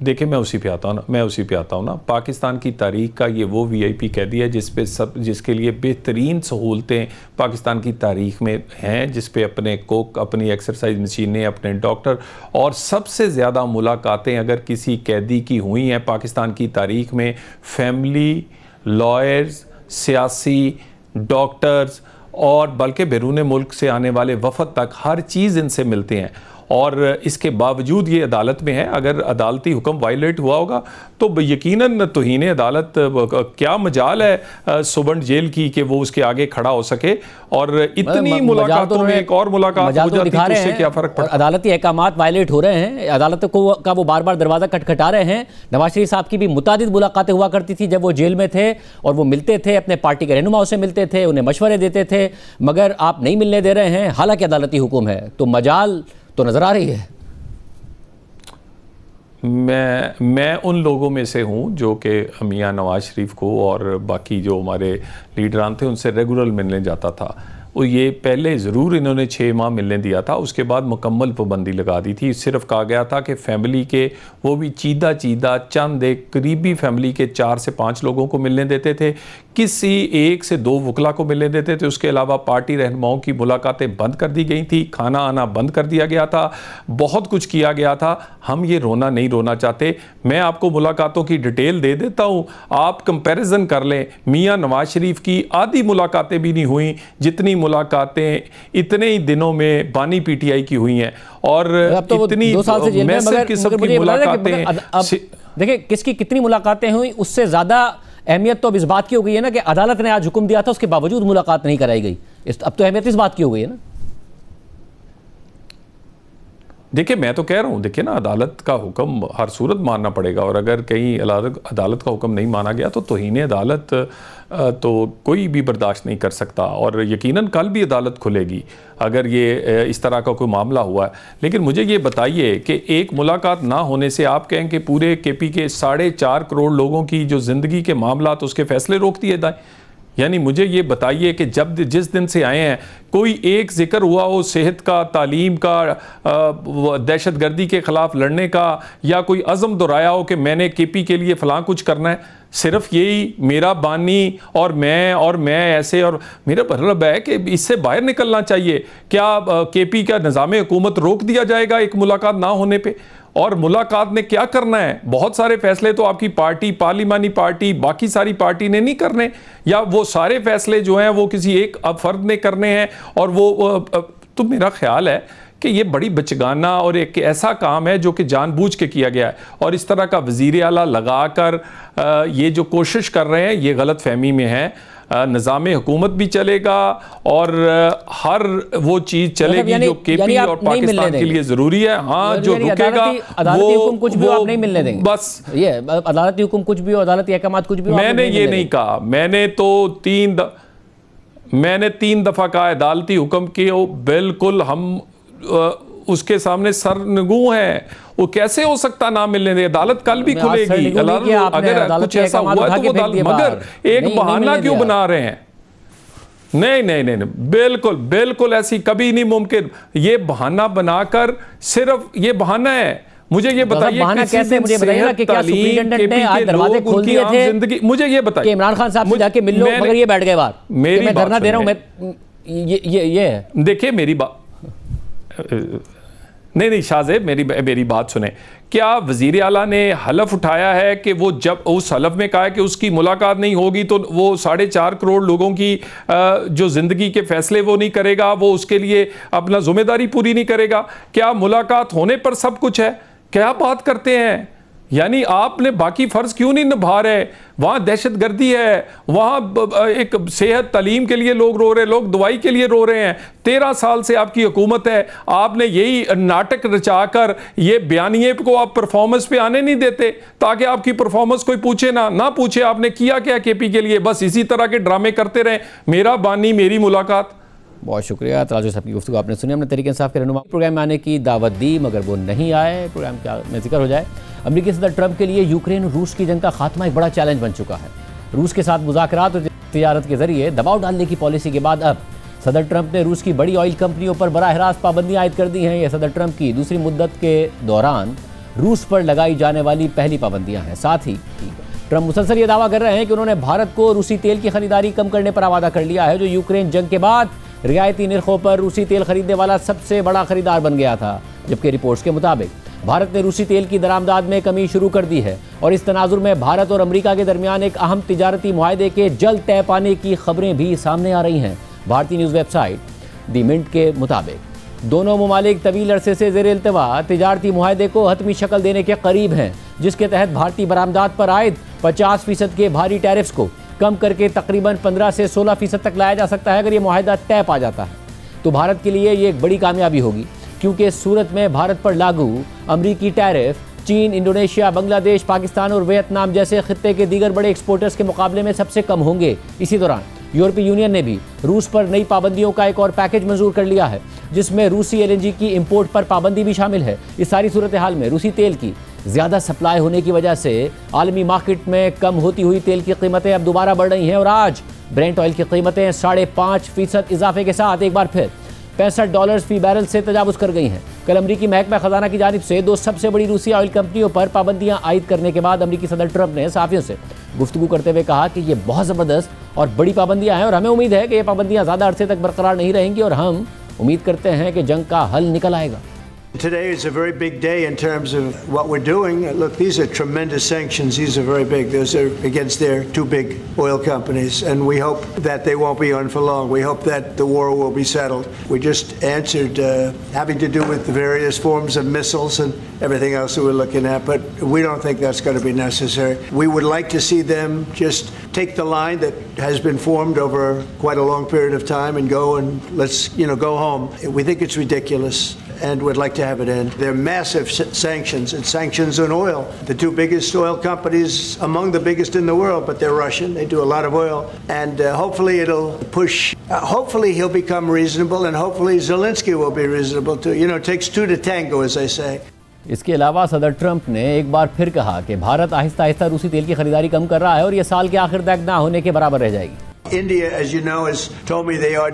देखिए मैं उसी पे आता हूँ ना। पाकिस्तान की तारीख का ये वो VIP कैदी है जिसके लिए बेहतरीन सहूलतें पाकिस्तान की तारीख में हैं, जिस पे अपने कोक, अपनी एक्सरसाइज मशीनें, अपने डॉक्टर और सबसे ज़्यादा मुलाकातें अगर किसी कैदी की हुई हैं पाकिस्तान की तारीख में, फैमिली, लॉयर्स, सियासी, डॉक्टर्स और बल्कि बैरून मुल्क से आने वाले वफद तक हर चीज़ इनसे मिलते हैं। और इसके बावजूद ये अदालत में है। अगर अदालती हुक्म वायलेट हुआ होगा तो यकीनन तौहीन अदालत क्या मजाल है सुबर्न जेल की कि वो उसके आगे खड़ा हो सके। और इतनी मुलाकातों में एक और मुलाकात हो जाती है, उससे क्या फ़र्क पड़ता है? अदालती अहकामात वायलेट हो रहे हैं, अदालत का वो बार बार दरवाज़ा खटखटा रहे हैं। नवाज शरीफ साहब की भी मुतादिद मुलाकातें हुआ करती थी जब वो जेल में थे, और वो मिलते थे, अपने पार्टी के रहनुमाओं से मिलते थे, उन्हें मशवरे देते थे, मगर आप नहीं मिलने दे रहे हैं, हालांकि अदालती हुक्म है। तो मजाल तो नज़र आ रही है। मैं उन लोगों में से हूँ जो कि मियां नवाज शरीफ को और बाकी जो हमारे लीडरान थे उनसे रेगुलर मिलने जाता था। वो ये पहले ज़रूर इन्होंने 6 माह मिलने दिया था, उसके बाद मुकम्मल पाबंदी लगा दी थी। सिर्फ कहा गया था कि फैमिली के, वो भी चीदा चंद एक करीबी फैमिली के 4 से 5 लोगों को मिलने देते थे, किसी 1 से 2 वकला को मिलने देते थे। उसके अलावा पार्टी रहनुमाओं की मुलाकातें बंद कर दी गई थी, खाना आना बंद कर दिया गया था, बहुत कुछ किया गया था। हम ये रोना नहीं रोना चाहते। मैं आपको मुलाकातों की डिटेल दे देता हूँ, आप कंपैरिजन कर लें। मियां नवाज शरीफ की आधी मुलाकातें भी नहीं हुई जितनी मुलाकातें इतने ही दिनों में बानी PTI की हुई हैं। और तो इतनी 2 साल से जेल में, मगर किस्म की मुलाकातें, देखिए किसकी कितनी मुलाकातें हुई, उससे ज़्यादा अहमियत तो अब इस बात की हो गई है ना कि अदालत ने आज हुक्म दिया था, उसके बावजूद मुलाकात नहीं कराई गई। अब तो अहमियत इस बात की हो गई है ना। देखिए मैं तो कह रहा हूँ, देखिए ना, अदालत का हुक्म हर सूरत मानना पड़ेगा, और अगर कहीं अदालत का हुक्म नहीं माना गया तो तौहीन अदालत तो कोई भी बर्दाश्त नहीं कर सकता। और यकीनन कल भी अदालत खुलेगी अगर ये इस तरह का कोई मामला हुआ है। लेकिन मुझे ये बताइए कि एक मुलाकात ना होने से आप कहें कि पूरे KP के 4.5 करोड़ लोगों की जो ज़िंदगी के मामला तो उसके फैसले रोक दिए जाए? यानी मुझे ये बताइए कि जिस दिन से आए हैं कोई एक जिक्र हुआ हो सेहत का, तालीम का, दहशतगर्दी के ख़िलाफ़ लड़ने का, या कोई अज़म दोहराया हो कि मैंने KP के लिए फ़लाँ कुछ करना है? सिर्फ यही मेरा बानी और मैं ऐसे, और मेरा मतलब है कि इससे बाहर निकलना चाहिए। क्या KP का निज़ाम हुकूमत रोक दिया जाएगा एक मुलाकात ना होने पे? और मुलाकात ने क्या करना है? बहुत सारे फैसले तो आपकी पार्टी, पार्लिमानी पार्टी, बाकी सारी पार्टी ने नहीं करने, या वो सारे फैसले जो हैं वो किसी एक फर्द ने करने हैं। और वो तो मेरा ख्याल है कि ये बड़ी बचगाना और एक ऐसा काम है जो कि जानबूझ के किया गया है। और इस तरह का वज़ीर आला लगाकर ये जो कोशिश कर रहे हैं, ये गलत फहमी में है। निज़ाम हुकूमत भी चलेगा और हर वो चीज़ चलेगी जो KP और पाकिस्तान के लिए ज़रूरी है। हाँ, जो रुकेगा वो कुछ भी आप नहीं मिलने देंगे। बस ये अदालती हुक्म कुछ भी हो, अदालती अहकामात कुछ भी हो, मैंने ये नहीं कहा। मैंने तो 3 दफ़ा कहा अदालती हुक्म के बिल्कुल हम उसके सामने सरनगू हैं। वो कैसे हो सकता ना मिलने दे? अदालत कल भी खुलेगी, अगर कुछ ऐसा हुआ तो वो, मगर एक बहाना क्यों बना रहे हैं? नहीं, बिल्कुल ऐसी कभी नहीं मुमकिन। ये बहाना बनाकर, सिर्फ ये बहाना है। मुझे ये बताइए कैसे, मुझे बताइए ना कि क्या सुप्रीटेंडेंट ने आज दरवाजे खोल दिए थे? जिंदगी, मुझे ये बताइए कि इमरान खान साहब से जाके मिल लो, मगर ये बैठ गए बाहर। मैं धरना दे रहा हूं, मैं ये देखिए मेरी बात नहीं शाहजेब, मेरी बात सुने। क्या वज़ीर आला ने हलफ उठाया है कि वो जब उस हलफ में कहा है कि उसकी मुलाकात नहीं होगी तो वो 4.5 करोड़ लोगों की जो ज़िंदगी के फैसले वो नहीं करेगा, वो उसके लिए अपना जिम्मेदारी पूरी नहीं करेगा? क्या मुलाकात होने पर सब कुछ है? क्या बात करते हैं? यानी आपने बाकी फ़र्ज़ क्यों नहीं निभा रहे? वहाँ दहशत गर्दी है, वहाँ एक सेहत तालीम के लिए लोग रो रहे, लोग दवाई के लिए रो रहे हैं। 13 साल से आपकी हुकूमत है, आपने यही नाटक रचाकर ये बयानिए को आप परफॉर्मेंस पे आने नहीं देते ताकि आपकी परफॉर्मेंस कोई पूछे ना पूछे आपने किया क्या केपी के लिए। बस इसी तरह के ड्रामे करते रहे, मेरा बानी मेरी मुलाकात। बहुत शुक्रिया तराजू साहब की गुफ्तगू आपने सुनी। हमने तहरीक इंसाफ के रहनुमा प्रोग्राम में आने की दावत दी मगर वो नहीं आए। प्रोग्राम क्या में जिक्र हो जाए, अमेरिकी सदर ट्रंप के लिए यूक्रेन और रूस की जंग का खात्मा एक बड़ा चैलेंज बन चुका है। रूस के साथ मुज़ाकरात और तिजारत के जरिए दबाव डालने की पॉलिसी के बाद अब सदर ट्रंप ने रूस की बड़ी ऑयल कंपनियों पर बराह रास्त पाबंदियां आयद कर दी हैं। यह सदर ट्रंप की दूसरी मुद्दत के दौरान रूस पर लगाई जाने वाली पहली पाबंदियां हैं। साथ ही ट्रंप मुसलसल ये दावा कर रहे हैं कि उन्होंने भारत को रूसी तेल की खरीदारी कम करने पर वादा कर लिया है, जो यूक्रेन जंग के बाद रियायती निर्खों पर रूसी तेल खरीदने वाला सबसे बड़ा खरीदार बन गया था। जबकि रिपोर्ट्स के मुताबिक भारत ने रूसी तेल की दरामदाद में कमी शुरू कर दी है और इस तनाजुर में भारत और अमेरिका के दरमियान एक अहम तिजारती मुआहदे के जल्द तय पाने की खबरें भी सामने आ रही हैं। भारतीय न्यूज़ वेबसाइट दी मिंट के मुताबिक दोनों मुमालिक तवील अरसे से ज़ेर इल्तवा तिजारती मुआहदे को हतमी शक्ल देने के करीब हैं, जिसके तहत भारतीय बरामदात पर आयद 50% के भारी टैरिफ्स को कम करके तकरीबन 15 से 16% तक लाया जा सकता है। अगर ये मुआहदा तय पा जाता है तो भारत के लिए ये एक बड़ी कामयाबी होगी, क्योंकि इस सूरत में भारत पर लागू अमरीकी टैरिफ चीन, इंडोनेशिया, बांग्लादेश, पाकिस्तान और वियतनाम जैसे खित्ते के दीगर बड़े एक्सपोर्टर्स के मुकाबले में सबसे कम होंगे। इसी दौरान यूरोपीय यूनियन ने भी रूस पर नई पाबंदियों का एक और पैकेज मंजूर कर लिया है, जिसमें रूसी एलएनजी की इंपोर्ट पर पाबंदी भी शामिल है। इस सारी सूरत हाल में रूसी तेल की ज़्यादा सप्लाई होने की वजह से आलमी मार्केट में कम होती हुई तेल की कीमतें अब दोबारा बढ़ रही हैं और आज ब्रेंट ऑयल की कीमतें 5.5% इजाफे के साथ एक बार फिर $65 फी बैरल से तजावुज़ कर गई हैं। कल अमरीकी महकमा खजाना की जानिब से दो सबसे बड़ी रूसी ऑयल कंपनियों पर पाबंदियां आयद करने के बाद अमरीकी सदर ट्रंप ने सहाफ़ियों से गुफ्तगू करते हुए कहा कि ये बहुत ज़बरदस्त और बड़ी पाबंदियां हैं और हमें उम्मीद है कि ये पाबंदियां ज़्यादा अरसे तक बरकरार नहीं रहेंगी और हम उम्मीद करते हैं कि जंग का हल निकल आएगा। Today is a very big day in terms of what we're doing. Look, these are tremendous sanctions. These are very big. Those are against their two big oil companies, and we hope that they won't be on for long. We hope that the war will be settled. We just answered having to do with the various forms of missiles and everything else that we're looking at, but we don't think that's going to be necessary. We would like to see them just take the line that has been formed over quite a long period of time and go and let's, go home. We think it's ridiculous. And would like to have it end. They're massive sanctions. It's sanctions on oil. The two biggest oil companies, among the biggest in the world, but they're Russian. They do a lot of oil. And hopefully it'll push, hopefully he'll become reasonable, and hopefully Zelensky will be reasonable too. It takes two to tango, as they say. इसके अलावा सदर Trump ने एक बार फिर कहा कि भारत आहिस्ता आहिस्ता रूसी तेल की खरीदारी कम कर रहा है और ये साल के आखिर तक ना होने के बराबर रह जाएगी। India, as you know, has told me they are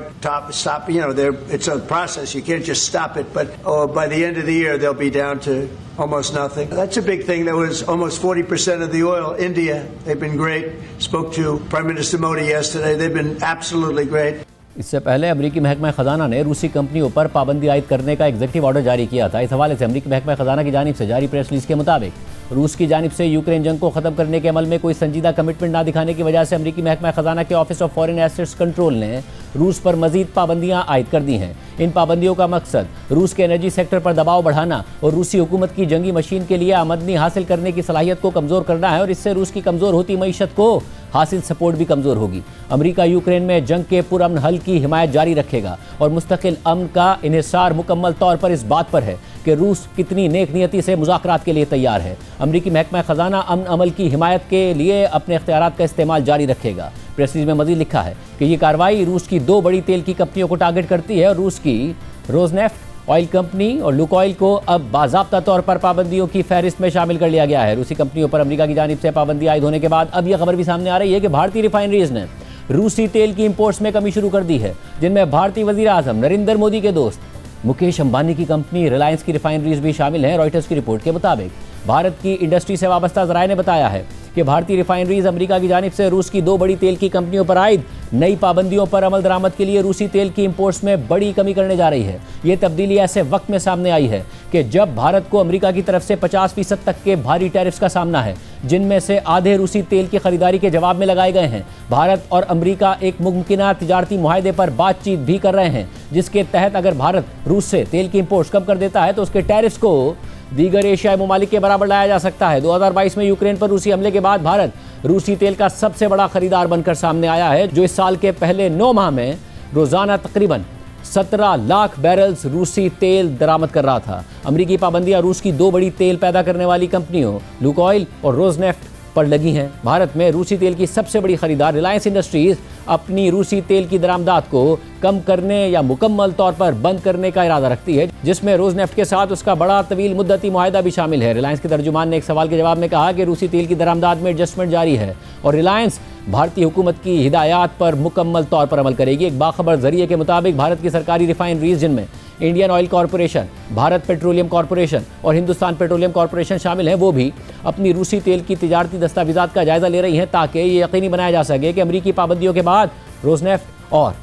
stop. It's a process. You can't just stop it. But by the end of the year, they'll be down to almost nothing. That's a big thing. That was almost 40% of the oil. India, they've been great. Spoke to Prime Minister Modi yesterday. They've been absolutely great. इससे पहले अमरीकी महकमा खजाना ने रूसी कंपनियों पर पाबंदी आयद करने का एग्जीक्यूटिव ऑर्डर जारी किया था। इस हवाले से अमरीकी महकमा खजाना की जानिब से जारी प्रेस रिलीज के मुताबिक रूस की जानिब से यूक्रेन जंग को खत्म करने के अमल में कोई संजीदा कमिटमेंट ना दिखाने की वजह से अमरीकी महकमा खजाना के office of foreign assets control ने रूस पर मजीद पाबंदियां आयद कर दी हैं। इन पाबंदियों का मकसद रूस के एनर्जी सेक्टर पर दबाव बढ़ाना और रूसी हुकूमत की जंगी मशीन के लिए आमदनी हासिल करने की सलाहियत को कमज़ोर करना है और इससे रूस की कमज़ोर होती मईशत को हासिल सपोर्ट भी कमज़ोर होगी। अमरीका यूक्रेन में जंग के पुरअमन हल की हिमायत जारी रखेगा और मुस्तकिल अमन का इन्हिसार मुकम्मल तौर पर इस बात पर है कि रूस कितनी नेक नियति से मुज़ाकरात के लिए तैयार है। अमरीकी महकमा खजाना अमन अमल की हिमायत के लिए अपने इख्तियारात का इस्तेमाल जारी रखेगा। प्रेस रिलीज में मज़ीद लिखा है कि ये कार्रवाई रूस की दो बड़ी तेल की कंपनियों को टारगेट करती है और रूस की रोजनेफ्ट ऑयल कंपनी और लुकोइल को अब बाज़ाब्ता तौर पर पाबंदियों की फहरिस्त में शामिल कर लिया गया है। रूसी कंपनियों पर अमेरिका की जानिब से पाबंदी आयद होने के बाद अब यह खबर भी सामने आ रही है कि भारतीय रिफाइनरीज ने रूसी तेल की इंपोर्ट्स में कमी शुरू कर दी है, जिनमें भारतीय वज़ीर आज़म नरेंद्र मोदी के दोस्त मुकेश अंबानी की कंपनी रिलायंस की रिफाइनरीज भी शामिल हैं। रॉयटर्स की रिपोर्ट के मुताबिक भारत की इंडस्ट्री से वाबस्ता ज़राए ने बताया है कि भारतीय रिफाइनरीज अमेरिका की जानिब से रूस की दो बड़ी तेल की कंपनियों पर आयद नई पाबंदियों पर अमल दरामद के लिए रूसी तेल की इंपोर्ट्स में बड़ी कमी करने जा रही है। ये तब्दीली ऐसे वक्त में सामने आई है कि जब भारत को अमेरिका की तरफ से 50% तक के भारी टैरिफ्स का सामना है, जिनमें से आधे रूसी तेल की खरीदारी के जवाब में लगाए गए हैं। भारत और अमेरिका एक मुमकिना तिजारती मुआहदे पर बातचीत भी कर रहे हैं, जिसके तहत अगर भारत रूस से तेल की इंपोर्ट्स कम कर देता है तो उसके टैरिफ्स को दीगर एशियाई ममालिक के बराबर लाया जा सकता है। 2022 में यूक्रेन पर रूसी हमले के बाद भारत रूसी तेल का सबसे बड़ा खरीदार बनकर सामने आया है, जो इस साल के पहले 9 माह में रोजाना तकरीबन 17 लाख बैरल्स रूसी तेल दरामद कर रहा था। अमेरिकी पाबंदियां रूस की 2 बड़ी तेल पैदा करने वाली कंपनियों लुकोइल और रोजनेफ्ट पर लगी हैं। भारत में रूसी तेल की सबसे बड़ी खरीदार रिलायंस इंडस्ट्रीज अपनी रूसी तेल की दरामदात को कम करने या मुकम्मल तौर पर बंद करने का इरादा रखती है, जिसमें रोजनेफ्ट के साथ उसका बड़ा तवील मुद्दती मुआहदा भी शामिल है। रिलायंस के तर्जुमान ने एक सवाल के जवाब में कहा कि रूसी तेल की दरामदात में एडजस्टमेंट जारी है और रिलायंस भारतीय हुकूमत की हिदायत पर मुकम्मल तौर पर अमल करेगी। एक बाखबर जरिए के मुताबिक भारत की सरकारी रिफाइनरीज, जिनमें Indian oil corporation, Bharat petroleum corporation और हिंदुस्तान पेट्रोलियम कॉरपोरेशन शामिल हैं, वो भी अपनी रूसी तेल की तिजारती दस्तावेजात का जायजा ले रही हैं ताकि ये यकीनी बनाया जा सके कि अमेरिकी पाबंदियों के बाद रोजनेफ्ट और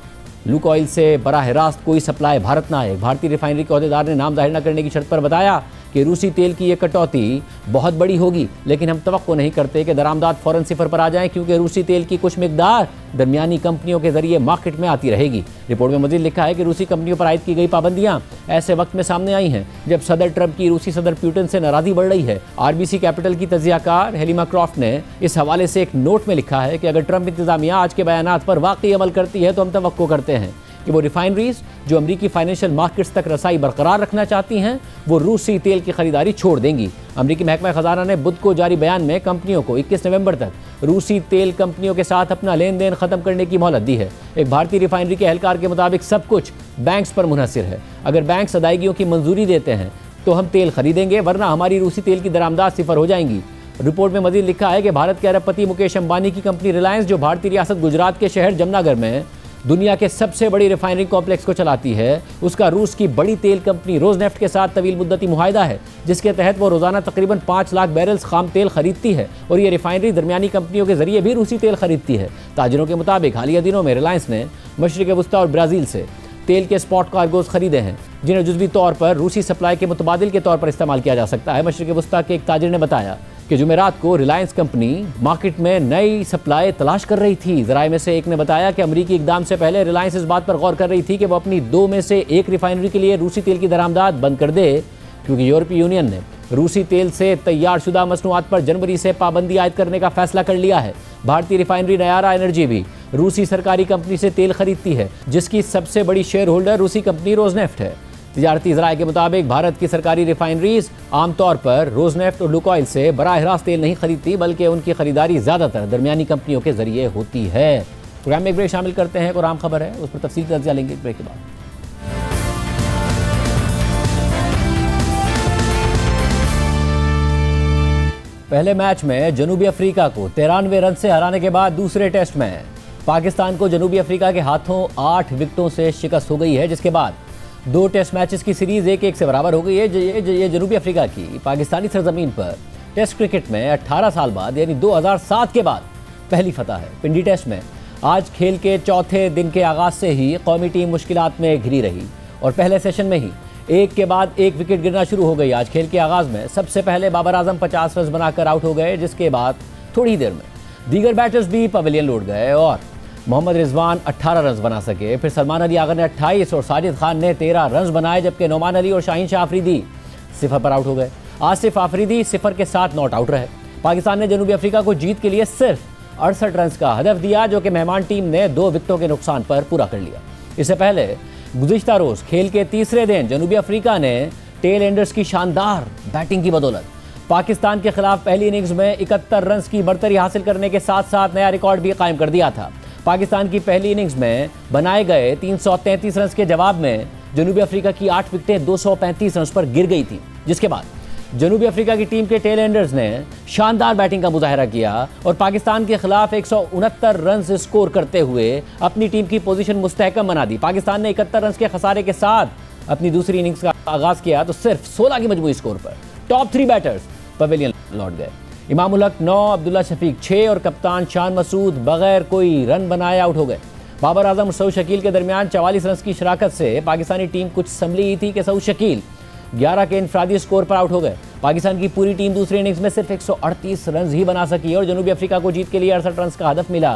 लुकोइल से बराह रास्त कोई सप्लाई भारत ना आए। भारतीय रिफाइनरी के अहदेदार ने नाम जाहिर न करने की शर्त पर बताया कि रूसी तेल की ये कटौती बहुत बड़ी होगी, लेकिन हम तवक्को नहीं करते कि दरामदात फौरन सिफर पर आ जाएं, क्योंकि रूसी तेल की कुछ मिकदार दरमियानी कंपनियों के जरिए मार्केट में आती रहेगी। रिपोर्ट में मजीद लिखा है कि रूसी कंपनियों पर आयद की गई पाबंदियां ऐसे वक्त में सामने आई हैं जब सदर ट्रंप की रूसी सदर पुतिन से नाराजगी बढ़ रही है। आरबीसी कैपिटल की तजियाकार हेलिमा क्रॉफ्ट ने इस हवाले से एक नोट में लिखा है कि अगर ट्रंप इंतजामिया आज के बयानात पर वाकई अमल करती है तो हम तवक्को करते हैं कि वो रिफाइनरीज जो अमरीकी फाइनेंशियल मार्केट्स तक रसाई बरकरार रखना चाहती हैं, वो रूसी तेल की खरीदारी छोड़ देंगी। अमरीकी महकमा खजाना ने बुध को जारी बयान में कंपनियों को 21 नवंबर तक रूसी तेल कंपनियों के साथ अपना लेन देन खत्म करने की मोहलत दी है। एक भारतीय रिफाइनरी के एहलकार के मुताबिक सब कुछ बैंक्स पर मुनहसिर है। अगर बैंक अदायगियों की मंजूरी देते हैं तो हम तेल खरीदेंगे, वरना हमारी रूसी तेल की दरामदात सिफर हो जाएंगी। रिपोर्ट में मजीद लिखा है कि भारत के अरबपति मुकेश अंबानी की कंपनी रिलायंस, जो भारतीय रियासत गुजरात के शहर जमनागर में दुनिया के सबसे बड़ी रिफाइनरी कॉम्प्लेक्स को चलाती है, उसका रूस की बड़ी तेल कंपनी रोजनेफ्ट के साथ तवील मुद्दती मुआहदा है, जिसके तहत वो रोजाना तकरीबन 5 लाख बैरल्स खाम तेल खरीदती है और ये रिफाइनरी दरमियानी कंपनियों के जरिए भी रूसी तेल खरीदती है। ताजरों के मुताबिक हालिया दिनों में रिलायंस ने मशरिक वस्ता और ब्राज़ील से तेल के स्पॉट कार्गोज खरीदे हैं, जिन्हें जुज़वी तौर पर रूसी सप्लाई के मुतबादिल के तौर पर इस्तेमाल किया जा सकता है। मशरिक वस्ता के एक ताजिर ने बताया कि जुमेरात को रिलायंस कंपनी मार्केट में नई सप्लाई तलाश कर रही थी। ज़राए में से एक ने बताया कि अमरीकी इकदाम से पहले रिलायंस इस बात पर गौर कर रही थी कि वो अपनी 2 में से 1 रिफाइनरी के लिए रूसी तेल की दरामदात बंद कर दे, क्योंकि यूरोपीय यूनियन ने रूसी तेल से तैयार शुदा मसनूआत पर जनवरी से पाबंदी आयद करने का फैसला कर लिया है। भारतीय रिफाइनरी नयारा एनर्जी भी रूसी सरकारी कंपनी से तेल खरीदती है, जिसकी सबसे बड़ी शेयर होल्डर रूसी कंपनी रोजनेफ्ट है। तिजारती ज़राए के मुताबिक भारत की सरकारी रिफाइनरीज आमतौर पर रोजनेफ्ट और लुकोइल से बराह रास्त तेल नहीं खरीदती, बल्कि उनकी खरीदारी ज़्यादातर दरमियानी कंपनियों के जरिए होती है। प्रोग्राम में एक ब्रेक शामिल करते हैं, और आम खबर है उस पर तफसील तज्ज़िया लेंगे ब्रेक के बाद। पहले मैच में जनूबी अफ्रीका को 93 रन से हराने के बाद दूसरे टेस्ट में पाकिस्तान को जनूबी अफ्रीका के हाथों 8 विकेटों से शिकस्त हो गई है, जिसके बाद 2 टेस्ट मैचेस की सीरीज 1-1 से बराबर हो गई है। ये जनूबी अफ्रीका की पाकिस्तानी सरजमीन पर टेस्ट क्रिकेट में 18 साल बाद यानी 2007 के बाद पहली फतह है। पिंडी टेस्ट में आज खेल के चौथे दिन के आगाज से ही कौमी टीम मुश्किलात में घिरी रही और पहले सेशन में ही एक के बाद एक विकेट गिरना शुरू हो गई। आज खेल के आगाज में सबसे पहले बाबर आजम 50 रन बनाकर आउट हो गए, जिसके बाद थोड़ी ही देर में दीगर बैटर्स भी पवेलियन लौट गए और मोहम्मद रिजवान 18 रन बना सके। फिर सलमान अली आगर ने 28 और साजिद खान ने 13 रन बनाए, जबकि नोमान अली और शाहीन शाह आफरीदी 0 पर आउट हो गए। आसिफ आफरीदी 0 के साथ नॉट आउट रहे। पाकिस्तान ने जनूबी अफ्रीका को जीत के लिए सिर्फ 68 रन का हदफ दिया, जो कि मेहमान टीम ने 2 विकेटों के नुकसान पर पूरा कर लिया। इससे पहले गुज़िश्ता रोज खेल के तीसरे दिन जनूबी अफ्रीका ने टेल एंडर्स की शानदार बैटिंग की बदौलत पाकिस्तान के खिलाफ पहली इनिंग्स में 71 रन की बढ़तरी हासिल करने के साथ साथ नया रिकॉर्ड भी कायम कर दिया था। पाकिस्तान की पहली इनिंग्स में बनाए गए 333 रन के जवाब में जनूबी अफ्रीका की 8 विकेटें 235 रन पर गिर गई थी, जिसके बाद जनूबी अफ्रीका की टीम के टेल एंडर्स ने शानदार बैटिंग का मुजाहरा किया और पाकिस्तान के खिलाफ 169 रन स्कोर करते हुए अपनी टीम की पोजीशन मुस्तहकम बना दी। पाकिस्तान ने 71 रन के खसारे के साथ अपनी दूसरी इनिंग्स का आगाज किया तो सिर्फ 16 की मजमूई स्कोर पर टॉप 3 बैटर्स पवेलियन लौट गए। इमाम उल हक 9, अब्दुल्ला शफीक 6 और कप्तान शान मसूद बगैर कोई रन बनाए आउट हो गए। बाबर आजम और सऊद शकील के दरमियान 44 रन की शराकत से पाकिस्तानी टीम कुछ संभली ही थी कि सऊद शकील 11 के इनफरादी स्कोर पर आउट हो गए। पाकिस्तान की पूरी टीम दूसरी इनिंग्स में सिर्फ 138 रन ही बना सकी और जनूबी अफ्रीका को जीत के लिए 68 रन का हदफ मिला।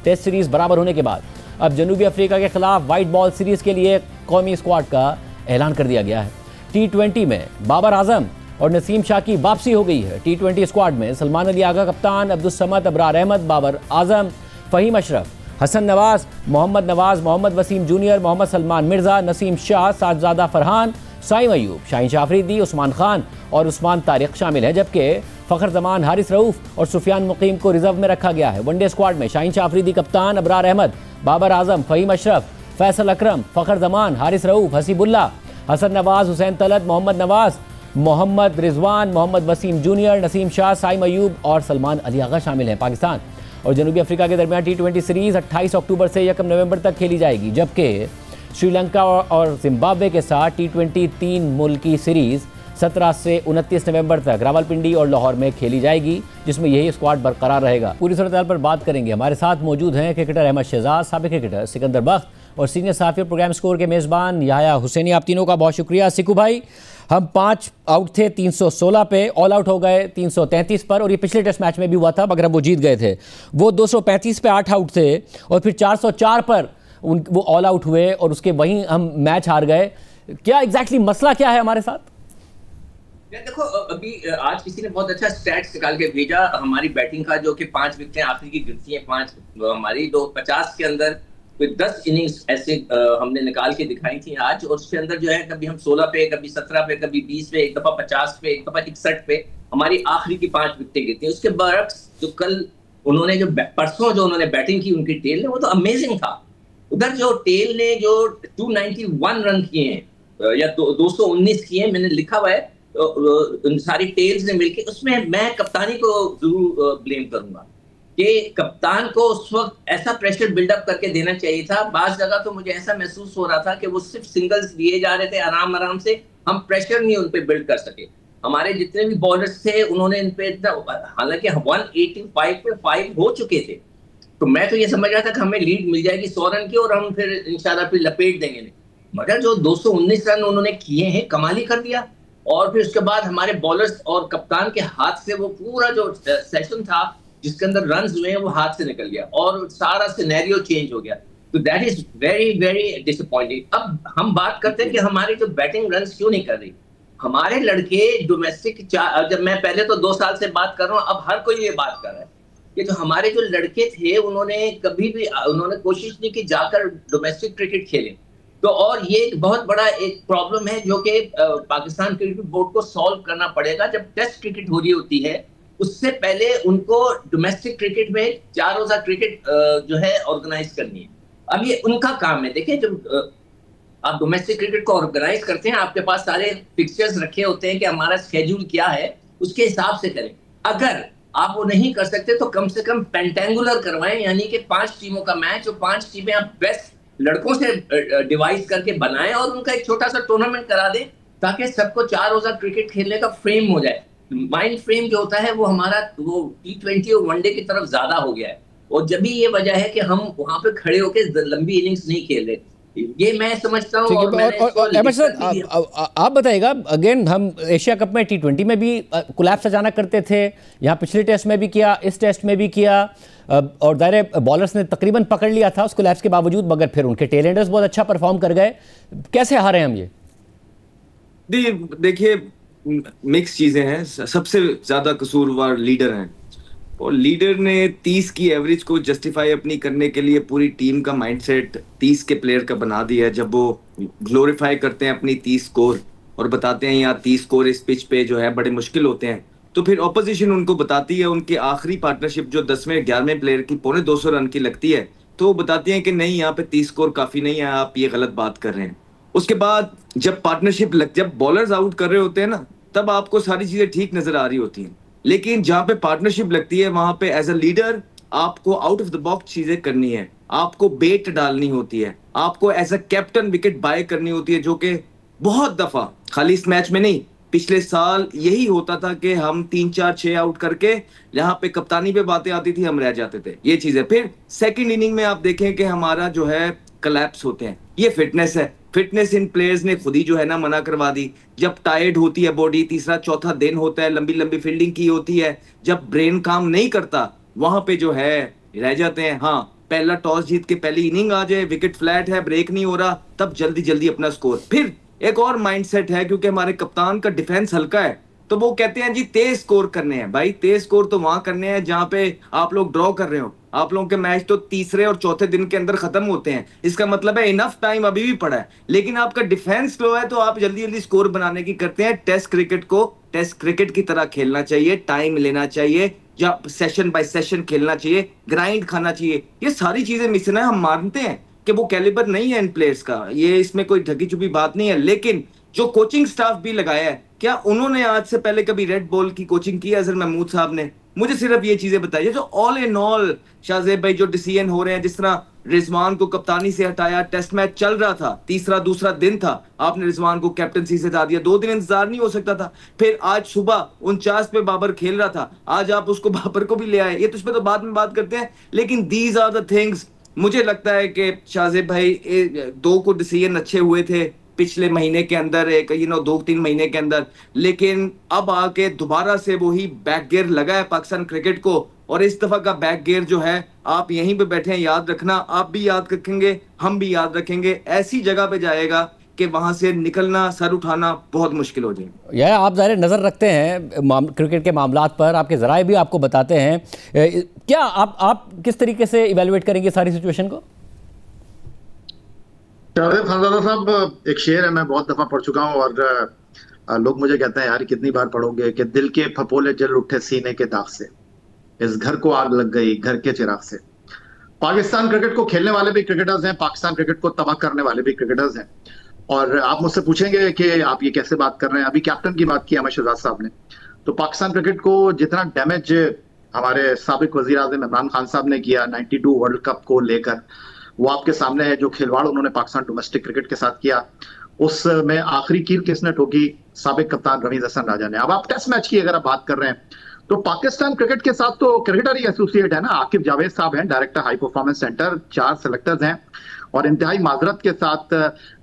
टेस्ट सीरीज बराबर होने के बाद अब जनूबी अफ्रीका के खिलाफ वाइट बॉल सीरीज के लिए कौमी स्क्वाड का ऐलान कर दिया गया है। T20 में बाबर आजम और नसीम शाह की वापसी हो गई है। T20 स्क्वाड में सलमान अली आगा कप्तान, अब्दुल समद, अबरार अहमद, बाबर आजम, फ़हीम अशरफ, हसन नवाज, मोहम्मद वसीम जूनियर, मोहम्मद सलमान मिर्ज़ा, नसीम शाह, साजजादा फरहान, साइम अयूब, शाहीन शाह अफरीदी, उस्मान खान और उस्मान तारिक शामिल हैं, जबकि फ़खर जमान, हारिस रऊफ़ और सुफियान मुकीम को रिजर्व में रखा गया है। वनडे स्क्वाड में शाहीन शाह अफरीदी कप्तान, अबरार अहमद, बाबर आजम, फ़हीम अशरफ, फैसल अकरम, फ़खर जमान, हारिस रऊफ़, हसीबुल्ला, हसन नवाज, हुसैन तलत, मोहम्मद नवाज, मोहम्मद रिजवान, मोहम्मद वसीम जूनियर, नसीम शाह, साइम अयूब और सलमान अली आगा शामिल हैं। पाकिस्तान और जनूबी अफ्रीका के दरमियान T20 सीरीज़ 28 अक्टूबर से 1 नवंबर तक खेली जाएगी, जबकि श्रीलंका और जिम्बाब्वे के साथ T20 3 मुल्की सीरीज़ 17 से 29 नवंबर तक रावलपिंडी और लाहौर में खेली जाएगी, जिसमें यही स्क्वाड बरकरार रहेगा। पूरी सूरत पर बात करेंगे। हमारे साथ मौजूद हैं क्रिकेटर अहमद शहजाद, साबिक क्रिकेटर सिकंदर बख्त और सीनियर साफी प्रोग्राम स्कोर के मेज़बान याह्या हुसैनी। आप तीनों का बहुत शुक्रिया। सिकू भाई, हम 5 आउट थे 316 पे, ऑल आउट हो गए 333 पर, और ये पिछले टेस्ट मैच में भी हुआ था मगर हम वो जीत गए थे। वो 235 पे 8 आउट थे और फिर 404 पर वो ऑल आउट हुए और उसके वहीं हम मैच हार गए। क्या एग्जैक्टली मसला क्या है हमारे साथ? देखो, अभी आज किसी ने बहुत अच्छा स्टैट्स निकाल के भेजा हमारी बैटिंग का, जो कि 5 विकेटें आखिरी की गिरती हैं, 5 हमारी 250 के अंदर कोई 10 इनिंग्स ऐसे हमने निकाल के दिखाई थी आज, और उसके अंदर जो है कभी हम 16 पे, कभी 17 पे, कभी 20 पे, एक दफा 50 पे, एक दफा 61 पे हमारी आखिरी की 5 विकेटें गिरती हैं। उसके बरक्स जो कल उन्होंने परसों जो उन्होंने बैटिंग की उनकी टेल ने, वो तो अमेजिंग था। उधर जो टेल ने जो 291 रन किए हैं या 219 किए हैं, मैंने लिखा हुआ है उन सारी टेल्स ने मिलके, उसमें मैं कप्तानी को जरूर ब्लेम करूंगा कि कप्तान को उस वक्त ऐसा प्रेशर बिल्डअप करके देना चाहिए था। बाज जगह तो मुझे ऐसा महसूस हो रहा था कि वो सिर्फ सिंगल्स दिए जा रहे थे आराम से, हम प्रेशर नहीं उन पे बिल्ड कर सके। हमारे जितने भी बॉलर्स थे उन्होंने इन पे इतना, हालांकि 185 पे 5 हो चुके थे, तो मैं तो ये समझ रहा था कि हमें लीड मिल जाएगी 100 रन की और हम फिर इंशाल्लाह फिर लपेट देंगे। मगर जो 219 रन उन्होंने किए हैं, कमाल ही कर दिया। और फिर उसके बाद हमारे बॉलर्स और कप्तान के हाथ से वो पूरा जो सेशन था जिसके अंदर रन्स हुए हैं वो हाथ से निकल गया और सारा सिनेरियो चेंज हो गया। तो that is very very disappointing. अब हम बात करते हैं कि हमारी जो बैटिंग रन्स क्यों नहीं कर रही। हमारे लड़के डोमेस्टिक, जब मैं पहले तो 2 साल से बात कर रहा हूँ, अब हर कोई ये बात कर रहा है कि जो हमारे जो लड़के थे उन्होंने कभी भी कोशिश नहीं की जाकर डोमेस्टिक क्रिकेट खेलें। तो और ये एक बहुत बड़ा एक प्रॉब्लम है जो कि पाकिस्तान क्रिकेट बोर्ड को सॉल्व करना पड़ेगा। जब टेस्ट क्रिकेट हो रही होती है उससे पहले उनको डोमेस्टिक क्रिकेट में 4 रोजा क्रिकेट जो है ऑर्गेनाइज करनी है। अब ये उनका काम है। देखिए, जब आप डोमेस्टिक क्रिकेट को ऑर्गेनाइज करते हैं, आपके पास सारे फिक्सचर्स रखे होते हैं कि हमारा स्केड्यूल क्या है, उसके हिसाब से करें। अगर आप वो नहीं कर सकते तो कम से कम पेंटेंगुलर करवाएं, यानी कि 5 टीमों का मैच और 5 टीमें आप बेस्ट लड़कों से डिवाइस करके बनाएं और उनका एक छोटा सा टूर्नामेंट करा दें ताकि सबको 4 रोजा क्रिकेट खेलने का फ्रेम हो जाए। माइंड फ्रेम जो होता है वो हमारा वो T20 और वनडे की तरफ ज्यादा हो गया है, और जब भी ये वजह है कि हम वहां पे खड़े होकर लंबी इनिंग्स नहीं खेल रहे। ये मैं समझता हूँ। आप बताइएगा, अगेन हम एशिया कप में T20 में भी कोलैप्स अचानक करते थे, यहाँ पिछले टेस्ट में भी किया, इस टेस्ट में भी किया, और दायरे बॉलर्स ने तकरीबन पकड़ लिया था उस कोलैप्स के बावजूद, मगर फिर उनके टेलेंडर्स बहुत अच्छा परफॉर्म कर गए। कैसे हारे हम ये? देखिए, मिक्स चीजें हैं। सबसे ज्यादा कसूरवार लीडर हैं, और लीडर ने 30 की एवरेज को जस्टिफाई अपनी करने के लिए पूरी टीम का माइंडसेट 30 के प्लेयर का बना दिया है। जब वो ग्लोरीफाई करते हैं अपनी 30 स्कोर और बताते हैं यहाँ 30 स्कोर इस पिच पे जो है बड़े मुश्किल होते हैं, तो फिर ऑपोजिशन उनको बताती है उनकी आखिरी पार्टनरशिप जो 10वें 11वें प्लेयर की 250 रन की लगती है, तो वो बताती है कि नहीं, यहाँ पे 30 स्कोर काफी नहीं है, आप ये गलत बात कर रहे हैं। उसके बाद जब पार्टनरशिप जब बॉलर्स आउट कर रहे होते हैं ना, तब आपको सारी चीजें ठीक नजर आ रही होती हैं, लेकिन जहां पे पार्टनरशिप लगती है वहां पे एज अ लीडर आपको आउट ऑफ द बॉक्स चीजें करनी है, आपको बेट डालनी होती है, आपको एज अ कैप्टन विकेट बाय करनी होती है, जो कि बहुत दफा, खाली इस मैच में नहीं, पिछले साल यही होता था कि हम 3 4 6 आउट करके जहाँ पे कप्तानी पे बातें आती थी हम रह जाते थे। ये चीज है। फिर सेकंड इनिंग में आप देखें कि हमारा जो है कोलैप्स होते हैं, ये फिटनेस है। फिटनेस इन प्लेयर्स ने खुद ही जो है ना मना करवा दी। जब टायर्ड होती है बॉडी, तीसरा चौथा दिन होता है, लंबी लंबी फील्डिंग की होती है, जब ब्रेन काम नहीं करता वहां पे जो है रह जाते हैं। हाँ, पहला टॉस जीत के पहली इनिंग आ जाए, विकेट फ्लैट है, ब्रेक नहीं हो रहा, तब जल्दी जल्दी अपना स्कोर। फिर एक और माइंडसेट है, क्योंकि हमारे कप्तान का डिफेंस हल्का है, तो वो कहते हैं जी तेज स्कोर करने हैं। भाई तेज स्कोर तो वहां करने हैं जहां पे आप लोग ड्रॉ कर रहे हो। आप लोगों के मैच तो तीसरे और चौथे दिन के अंदर खत्म होते हैं। इसका मतलब है इनफ टाइम अभी भी पड़ा है, लेकिन आपका डिफेंस स्लो है तो आप जल्दी जल्दी स्कोर बनाने की करते हैं। टेस्ट क्रिकेट को टेस्ट क्रिकेट की तरह खेलना चाहिए, टाइम लेना चाहिए, या सेशन बाय सेशन खेलना चाहिए, ग्राइंड खाना चाहिए। ये सारी चीजें मिशन है। हम मानते हैं कि वो कैलिबर नहीं है इन प्लेयर्स का, ये इसमें कोई ढकी छुपी बात नहीं है, लेकिन जो कोचिंग स्टाफ भी लगाया है, क्या उन्होंने आज से पहले कभी रेड बॉल की कोचिंग की है अजहर महमूद साहब ने? मुझे सिर्फ ये चीजें बताइए। जो ऑल इन ऑल शाहजेब भाई जो डिसीजन हो रहे हैं, जिस तरह रिजवान को कप्तानी से हटाया, टेस्ट मैच चल रहा था, तीसरा दूसरा दिन था, आपने रिजवान को कैप्टनसी से हटा दिया, 2 दिन इंतजार नहीं हो सकता था। फिर आज सुबह 49 पे बाबर खेल रहा था, आज आप उसको बाबर को भी ले आए। ये तो इस पे तो बाद में बात करते हैं, लेकिन दीज आर द थिंग्स। मुझे लगता है कि शाहजेब भाई 2 को डिसीजन अच्छे हुए थे पिछले महीने के अंदर, 2-3 महीने के अंदर, लेकिन अब आके दोबारा से वही बैक गियर लगा है पाकिस्तान क्रिकेट को। और इस दफा का बैक गियर जो है, आप यहीं पे बैठे हैं, याद रखना, आप भी याद रखेंगे, हम भी याद रखेंगे, ऐसी जगह पे जाएगा कि वहां से निकलना, सर उठाना बहुत मुश्किल हो जाएगा। यह आप ज़ाहिर नज़र रखते हैं क्रिकेट के मामलात पर, आपके ज़राए भी आपको बताते हैं। क्या आप किस तरीके से इवेलुएट करेंगे सारी सिचुएशन को? खानजादा साहब, एक शेर है, मैं बहुत दफा पढ़ चुका हूँ, और लोग मुझे कहते हैं यार कितनी बार पढ़ोगे, कि दिल के फपोले जल उठे सीने के दाग से, इस घर को आग लग गई घर के चिराग से। पाकिस्तान क्रिकेट को खेलने वाले भी क्रिकेटर्स हैं, पाकिस्तान क्रिकेट को तबाह करने वाले भी क्रिकेटर्स हैं। और आप मुझसे पूछेंगे कि आप ये कैसे बात कर रहे हैं, अभी कैप्टन की बात की अहमद शहजाद साहब ने, तो पाकिस्तान क्रिकेट को जितना डैमेज हमारे साबिक वजीर आज़म इमरान खान साहब ने किया 92 वर्ल्ड कप को लेकर, वो आपके सामने है। जो खिलवाड़ उन्होंने पाकिस्तान डोमेस्टिक क्रिकेट के साथ किया, उसमें आखिरी कील किसने ठोकी? साबिक कप्तान रमीज हसन राजा ने। अब आप टेस्ट मैच की अगर आप बात कर रहे हैं, तो पाकिस्तान क्रिकेट के साथ तो क्रिकेटर ही एसोसिएट है ना, आकिब जावेद साहब हैं, director high performance centre, 4 selectors हैं, और इंतहाई माजरत के साथ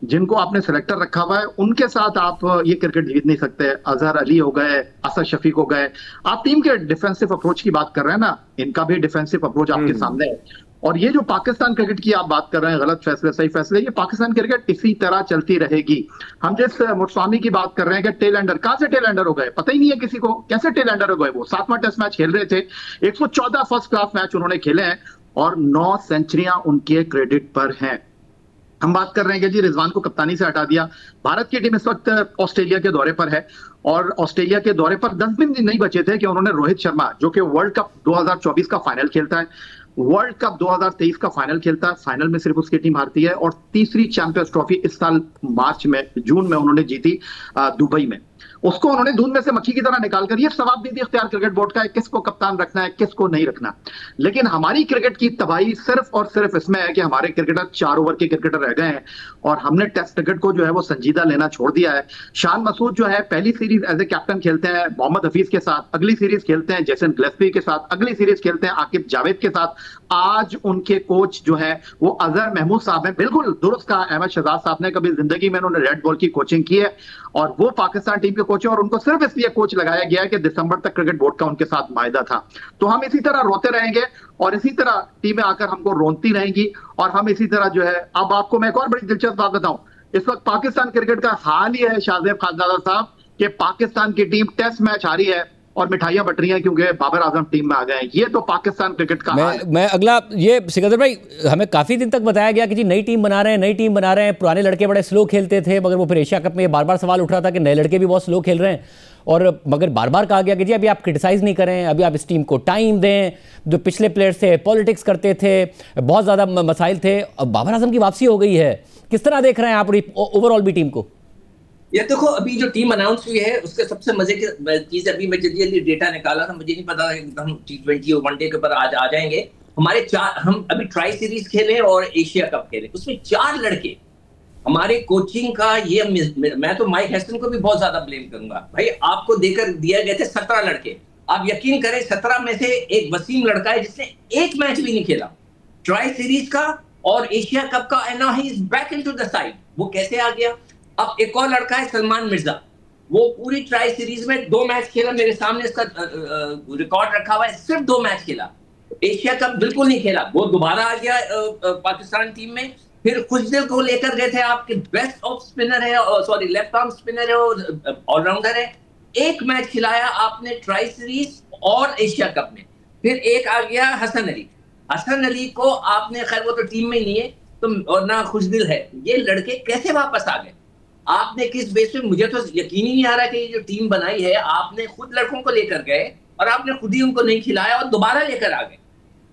जिनको आपने सेलेक्टर रखा हुआ है, उनके साथ आप ये क्रिकेट जीत नहीं सकते। अजहर अली हो गए, असद शफीक हो गए। आप टीम के डिफेंसिव अप्रोच की बात कर रहे हैं ना, इनका भी डिफेंसिव अप्रोच आपके सामने है। और ये जो पाकिस्तान क्रिकेट की आप बात कर रहे हैं, गलत फैसले सही फैसले, ये पाकिस्तान क्रिकेट इसी तरह चलती रहेगी। हम जिस मुस्तफामी की बात कर रहे हैं कि टेल एंडर, कहां से टेल एंडर हो गए पता ही नहीं है किसी को, कैसे टेल एंडर हो गए? वो 7वां टेस्ट मैच खेल रहे थे, 114 फर्स्ट क्लास मैच उन्होंने खेले हैं, और 9 सेंचुरियां उनके क्रेडिट पर हैं। हम बात कर रहे हैं कि जी रिजवान को कप्तानी से हटा दिया। भारत की टीम इस वक्त ऑस्ट्रेलिया के दौरे पर है, और ऑस्ट्रेलिया के दौरे पर 10 दिन नहीं बचे थे कि उन्होंने रोहित शर्मा, जो कि वर्ल्ड कप 2024 का फाइनल खेलता है, वर्ल्ड कप 2023 का फाइनल खेलता है, फाइनल में सिर्फ उसकी टीम हारती है, और तीसरी चैंपियंस ट्रॉफी इस साल जून में उन्होंने जीती दुबई में। उसको उन्होंने दूध में से मक्खी की तरह निकालकर ये सवाबदीदी इख्तियार क्रिकेट बोर्ड का है, किसको कप्तान रखना है, किसको नहीं रखना। लेकिन हमारी क्रिकेट की तबाही सिर्फ और सिर्फ इसमें है कि हमारे क्रिकेटर 4 ओवर के क्रिकेटर रह गए हैं, और हमने टेस्ट क्रिकेट को जो है वो संजीदा लेना छोड़ दिया है। शान मसूद जो है पहली सीरीज एज ए कैप्टन खेलते हैं मोहम्मद हफीज के साथ, अगली सीरीज खेलते हैं जेसन गिलेस्पी के साथ, अगली सीरीज खेलते हैं आकिब जावेद के साथ। आज उनके कोच जो है वो अजहर महमूद साहब हैं। बिल्कुल दुरुस्त कहा अहमद शहजाद साहब ने, कभी जिंदगी में उन्होंने रेड बॉल की कोचिंग की है, और वो पाकिस्तान टीम के कोच हैं, और उनको सिर्फ इसलिए कोच लगाया गया है कि दिसंबर तक क्रिकेट बोर्ड का उनके साथ मायदा था। तो हम इसी तरह रोते रहेंगे, और इसी तरह टीमें आकर हमको रोनती रहेंगी, और हम इसी तरह जो है। अब आपको मैं एक और बड़ी दिलचस्प बात बताऊं, इस वक्त पाकिस्तान क्रिकेट का हाल ही है शाहजेब खानजादा साहब, कि पाकिस्तान की टीम टेस्ट मैच हारी है और मिठाइयां बट रही हैं क्योंकि बाबर आजम टीम में आ गए हैं। ये तो पाकिस्तान क्रिकेट का मैं अगला, ये सिकंदर भाई, हमें काफी दिन तक बताया गया कि जी नई टीम बना रहे हैं, नई टीम बना रहे हैं, पुराने लड़के बड़े स्लो खेलते थे, मगर वो फिर एशिया कप में ये बार बार सवाल उठ रहा था कि नए लड़के भी बहुत स्लो खेल रहे हैं, और मगर बार बार कहा गया कि जी अभी आप क्रिटिसाइज नहीं करें, अभी आप इस टीम को टाइम दें। जो पिछले प्लेयर्स थे पॉलिटिक्स करते थे, बहुत ज्यादा मसाइल थे, अब बाबर आजम की वापसी हो गई है। किस तरह देख रहे हैं आप ओवरऑल भी टीम को? ये देखो, अभी जो टीम अनाउंस हुई है उसके सबसे मजे की चीज, अभी मैं जल्दी जल्दी डेटा निकाला था, मुझे नहीं पता हम T20 और वनडे के ऊपर आज आ जाएंगे। हमारे हम अभी ट्राई सीरीज खेले और एशिया कप खेले, उसमें 4 लड़के हमारे कोचिंग का, ये मैं तो माइक हेस्टन को भी बहुत ज्यादा ब्लेम करूंगा। भाई आपको देकर दिया गए थे 17 लड़के, आप यकीन करें 17 में से एक वसीम लड़का है जिसने एक मैच भी नहीं खेला ट्राई सीरीज का और एशिया कप का, and now he is back into the side. वो कैसे आ गया? अब एक और लड़का है सलमान मिर्जा, वो पूरी ट्राई सीरीज में 2 मैच खेला, मेरे सामने इसका रिकॉर्ड रखा हुआ है, सिर्फ 2 मैच खेला। एशिया कप बिल्कुल नहीं खेला, वो दोबारा आ गया पाकिस्तान टीम में। फिर खुशदिल को लेकर गए थे, आपके बेस्ट ऑफ स्पिनर है, सॉरी लेफ्ट आर्म स्पिनर है और ऑलराउंडर है, एक मैच खिलाया आपने ट्राई सीरीज और एशिया कप में। फिर एक आ गया हसन अली को आपने, खैर वो तो टीम में ही नहीं है तो, और ना खुशदिल है, ये लड़के कैसे वापस आ गए? आपने किस बेस पे? मुझे तो यकीन ही नहीं आ रहा कि ये जो टीम बनाई है आपने खुद लड़कों को लेकर गए और आपने खुद ही उनको नहीं खिलाया और दोबारा लेकर आ गए।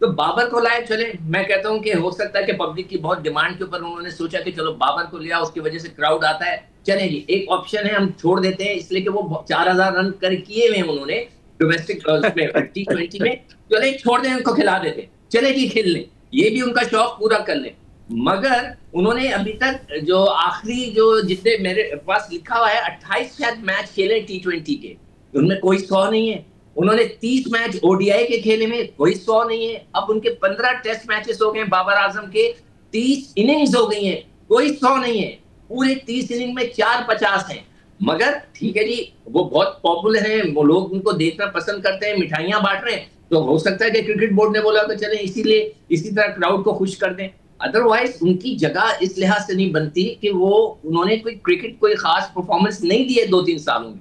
तो बाबर को लाए, चले मैं कहता हूं कि हो सकता है कि पब्लिक की बहुत डिमांड के ऊपर उन्होंने सोचा कि चलो बाबर को लिया, उसकी वजह से क्राउड आता है, चले जी एक ऑप्शन है, हम छोड़ देते हैं, इसलिए कि वो 4000 रन कर किए हुए उन्होंने डोमेस्टिक T20 में, चले छोड़ दें, उनको खिला देते, चले जी खेल लें, ये भी उनका शौक पूरा कर लें। मगर उन्होंने अभी तक जो आखिरी जो जितने मेरे पास लिखा हुआ है 28 शायद मैच खेले T20 के, उनमें कोई 100 नहीं है। उन्होंने 30 मैच ODI के खेले में, कोई 100 नहीं है। अब उनके 15 टेस्ट मैचेस हो गए, बाबर आजम के 30 इनिंग्स हो गई हैं, कोई 100 नहीं है। पूरे 30 इनिंग में 450 हैं। मगर ठीक है जी, वो बहुत पॉपुलर हैं, वो लोग उनको देखना पसंद करते हैं, मिठाइयां बांट रहे हैं, तो हो सकता है कि क्रिकेट बोर्ड ने बोला कि चलें इसीलिए इसी तरह क्राउड को खुश कर दें। अदरवाइज उनकी जगह इस लिहाज से नहीं बनती कि वो उन्होंने कोई क्रिकेट कोई खास परफॉर्मेंस नहीं दी है 2-3 सालों में।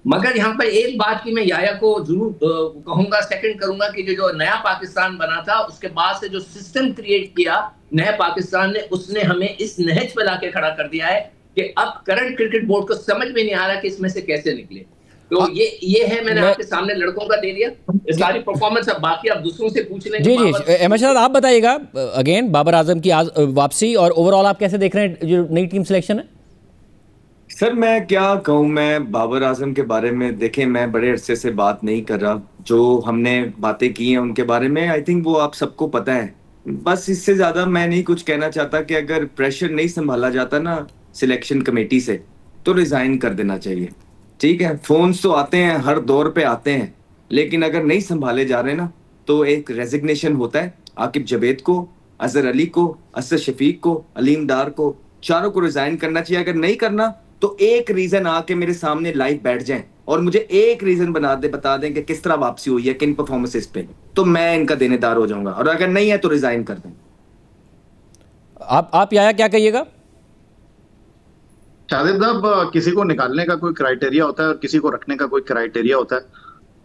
मगर यहाँ पर एक बात की मैं याया को जरूर कहूंगा, सेकंड करूंगा कि जो नया पाकिस्तान बना था उसके बाद से जो सिस्टम क्रिएट किया नया पाकिस्तान ने, उसने हमें इस नहज पे लाके खड़ा कर दिया है कि अब करंट क्रिकेट बोर्ड को समझ में नहीं आ रहा कि इसमें से कैसे निकले। तो ये है, मैंने आपके सामने लड़कों का दे दिया सारी परफॉर्मेंस, अब बाकी आप दूसरों से पूछ लें। जी अहमद शहजाद आप बताइएगा, अगेन बाबर आजम की वापसी और ओवरऑल आप कैसे देख रहे हैं जो नई टीम सिलेक्शन है? सर मैं क्या कहूँ, मैं बाबर आजम के बारे में, देखें मैं बड़े अरसे से बात नहीं कर रहा, जो हमने बातें की हैं उनके बारे में आई थिंक वो आप सबको पता है। बस इससे ज्यादा मैं नहीं कुछ कहना चाहता कि अगर प्रेशर नहीं संभाला जाता ना सिलेक्शन कमेटी से तो रिजाइन कर देना चाहिए। ठीक है, फोन्स तो आते हैं, हर दौर पे आते हैं, लेकिन अगर नहीं संभाले जा रहे ना तो एक रेजिग्नेशन होता है। आकिब जवेद को, अजहर अली को, असद शफीक को, अलीम डार को, चारों को रिजाइन करना चाहिए। अगर नहीं करना तो एक रीजन आके मेरे सामने लाइव बैठ जाएं और मुझे एक रीजन बता दें कि किस तरह वापसी हुई है, किन परफॉर्मेंसेस पे, तो मैं इनका देनेदार हो जाऊंगा। और अगर नहीं है तो रिजाइन कर दें। आप याया क्या कहिएगा? शाहिद साहब, किसी को निकालने का कोई क्राइटेरिया होता है और किसी को रखने का कोई क्राइटेरिया होता है,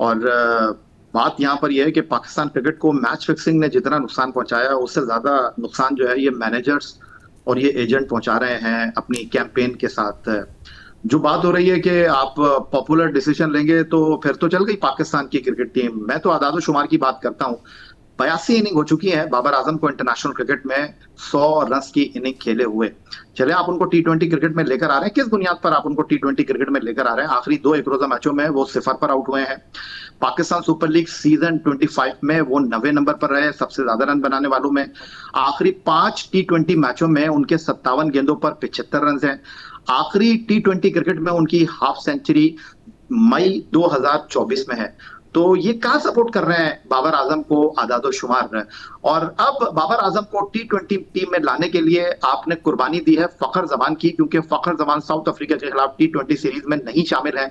और बात यहाँ पर यह है कि पाकिस्तान क्रिकेट को मैच फिक्सिंग ने जितना नुकसान पहुंचाया उससे ज्यादा नुकसान जो है ये मैनेजर्स और ये एजेंट पहुंचा रहे हैं अपनी कैंपेन के साथ। जो बात हो रही है कि आप पॉपुलर डिसीजन लेंगे तो फिर तो चल गई पाकिस्तान की क्रिकेट टीम। मैं तो आदाद शुमार की बात करता हूँ, 82 इनिंग हो चुकी है बाबर आजम को इंटरनेशनल क्रिकेट में 100 रन की इनिंग खेले हुए। चले आप उनको T20 क्रिकेट में लेकर आ रहे हैं, किस बुनियाद पर आप उनको T20 क्रिकेट में लेकर आ रहे हैं? आखिरी 2 एक रोजा मैचों में वो 0 पर आउट हुए हैं। पाकिस्तान सुपर लीग सीजन 25 में वो 90 नंबर पर रहे, सबसे ज्यादा रन बनाने वालों में। आखिरी 5 T20 मैचों में उनके 57 गेंदों पर 75 रन हैं। आखिरी T20 क्रिकेट में उनकी हाफ सेंचुरी मई 2024 में है। तो ये कहाँ सपोर्ट कर रहे हैं बाबर आजम को आदाद शुमार। और अब बाबर आजम को T20 टीम में लाने के लिए आपने कुर्बानी दी है फखर जमान की, क्योंकि फखर जमान साउथ अफ्रीका के खिलाफ T20 सीरीज में नहीं शामिल है।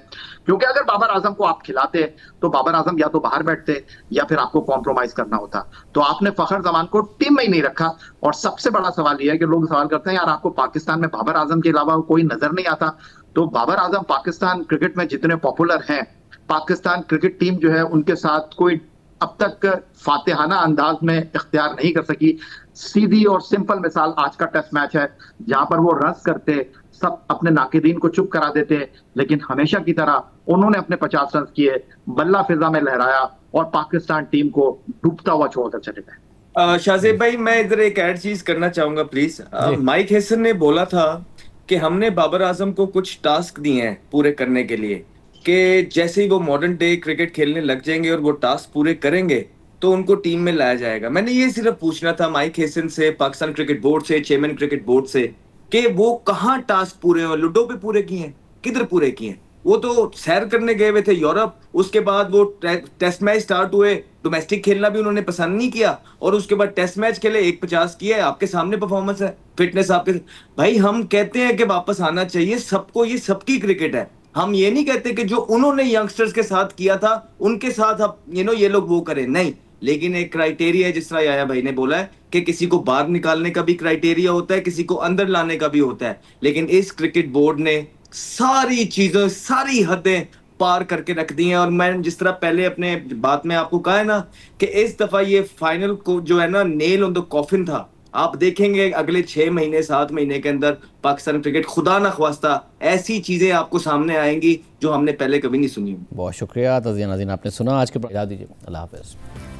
क्योंकि अगर बाबर आजम को आप खिलाते तो बाबर आजम या तो बाहर बैठते या फिर आपको कॉम्प्रोमाइज करना होता। तो आपने फखर जमान को टीम में ही नहीं रखा। और सबसे बड़ा सवाल यह है कि लोग सवाल करते हैं यार आपको पाकिस्तान में बाबर आजम के अलावा कोई नजर नहीं आता। तो बाबर आजम पाकिस्तान क्रिकेट में जितने पॉपुलर हैं, पाकिस्तान क्रिकेट टीम जो है उनके साथ कोई अब तक फातिहाना अंदाज में इख्तियार नहीं कर सकी। सीधी और सिंपल मिसाल आज का टेस्ट मैच है जहां पर वो रन करते, सब अपने नाकिदीन को चुप करा देते, लेकिन हमेशा की तरह उन्होंने अपने 50 रन किए, बल्ला फिजा में लहराया और पाकिस्तान टीम को डूबता हुआ छोड़कर चले गए। शाहजेब भाई मैं इधर एक ऐड चीज करना चाहूंगा प्लीज। माइक हेसन ने बोला था कि हमने बाबर आजम को कुछ टास्क दिए हैं पूरे करने के लिए, कि जैसे ही वो मॉडर्न डे क्रिकेट खेलने लग जाएंगे और वो टास्क पूरे करेंगे तो उनको टीम में लाया जाएगा। मैंने ये सिर्फ पूछना था माइक हेसन से, पाकिस्तान क्रिकेट बोर्ड से, चेयरमैन क्रिकेट बोर्ड से, कि वो कहाँ टास्क पूरे हुए, लूडो पे पूरे किए हैं, किधर पूरे किए हैं? वो तो सैर करने गए हुए थे यूरोप, उसके बाद वो टेस्ट मैच स्टार्ट हुए, डोमेस्टिक खेलना भी उन्होंने पसंद नहीं किया, और उसके बाद टेस्ट मैच खेले, 150 किया, आपके सामने परफॉर्मेंस है, फिटनेस आपके। भाई हम कहते हैं कि वापस आना चाहिए सबको, ये सबकी क्रिकेट है। हम ये नहीं कहते कि जो उन्होंने यंगस्टर्स के साथ किया था उनके साथ अब ये लोग वो करें, नहीं। लेकिन एक क्राइटेरिया है, जिस तरह याया भाई ने बोला है कि किसी को बाहर निकालने का भी क्राइटेरिया होता है, किसी को अंदर लाने का भी होता है। लेकिन इस क्रिकेट बोर्ड ने सारी चीजें, सारी हदें पार करके रख दी हैं। और मैं जिस तरह पहले अपने बात में आपको कहा है ना कि इस दफा ये फाइनल को जो है ना नेल ऑन द कॉफिन था। आप देखेंगे अगले 6 महीने 7 महीने के अंदर पाकिस्तान क्रिकेट खुदा ना ख्वास्ता ऐसी चीजें आपको सामने आएंगी जो हमने पहले कभी नहीं सुनी। बहुत शुक्रिया तज़िया नाज़रीन, आपने सुना आज के प्रोग्राम। दीजिए, अल्लाह हाफ़िज़।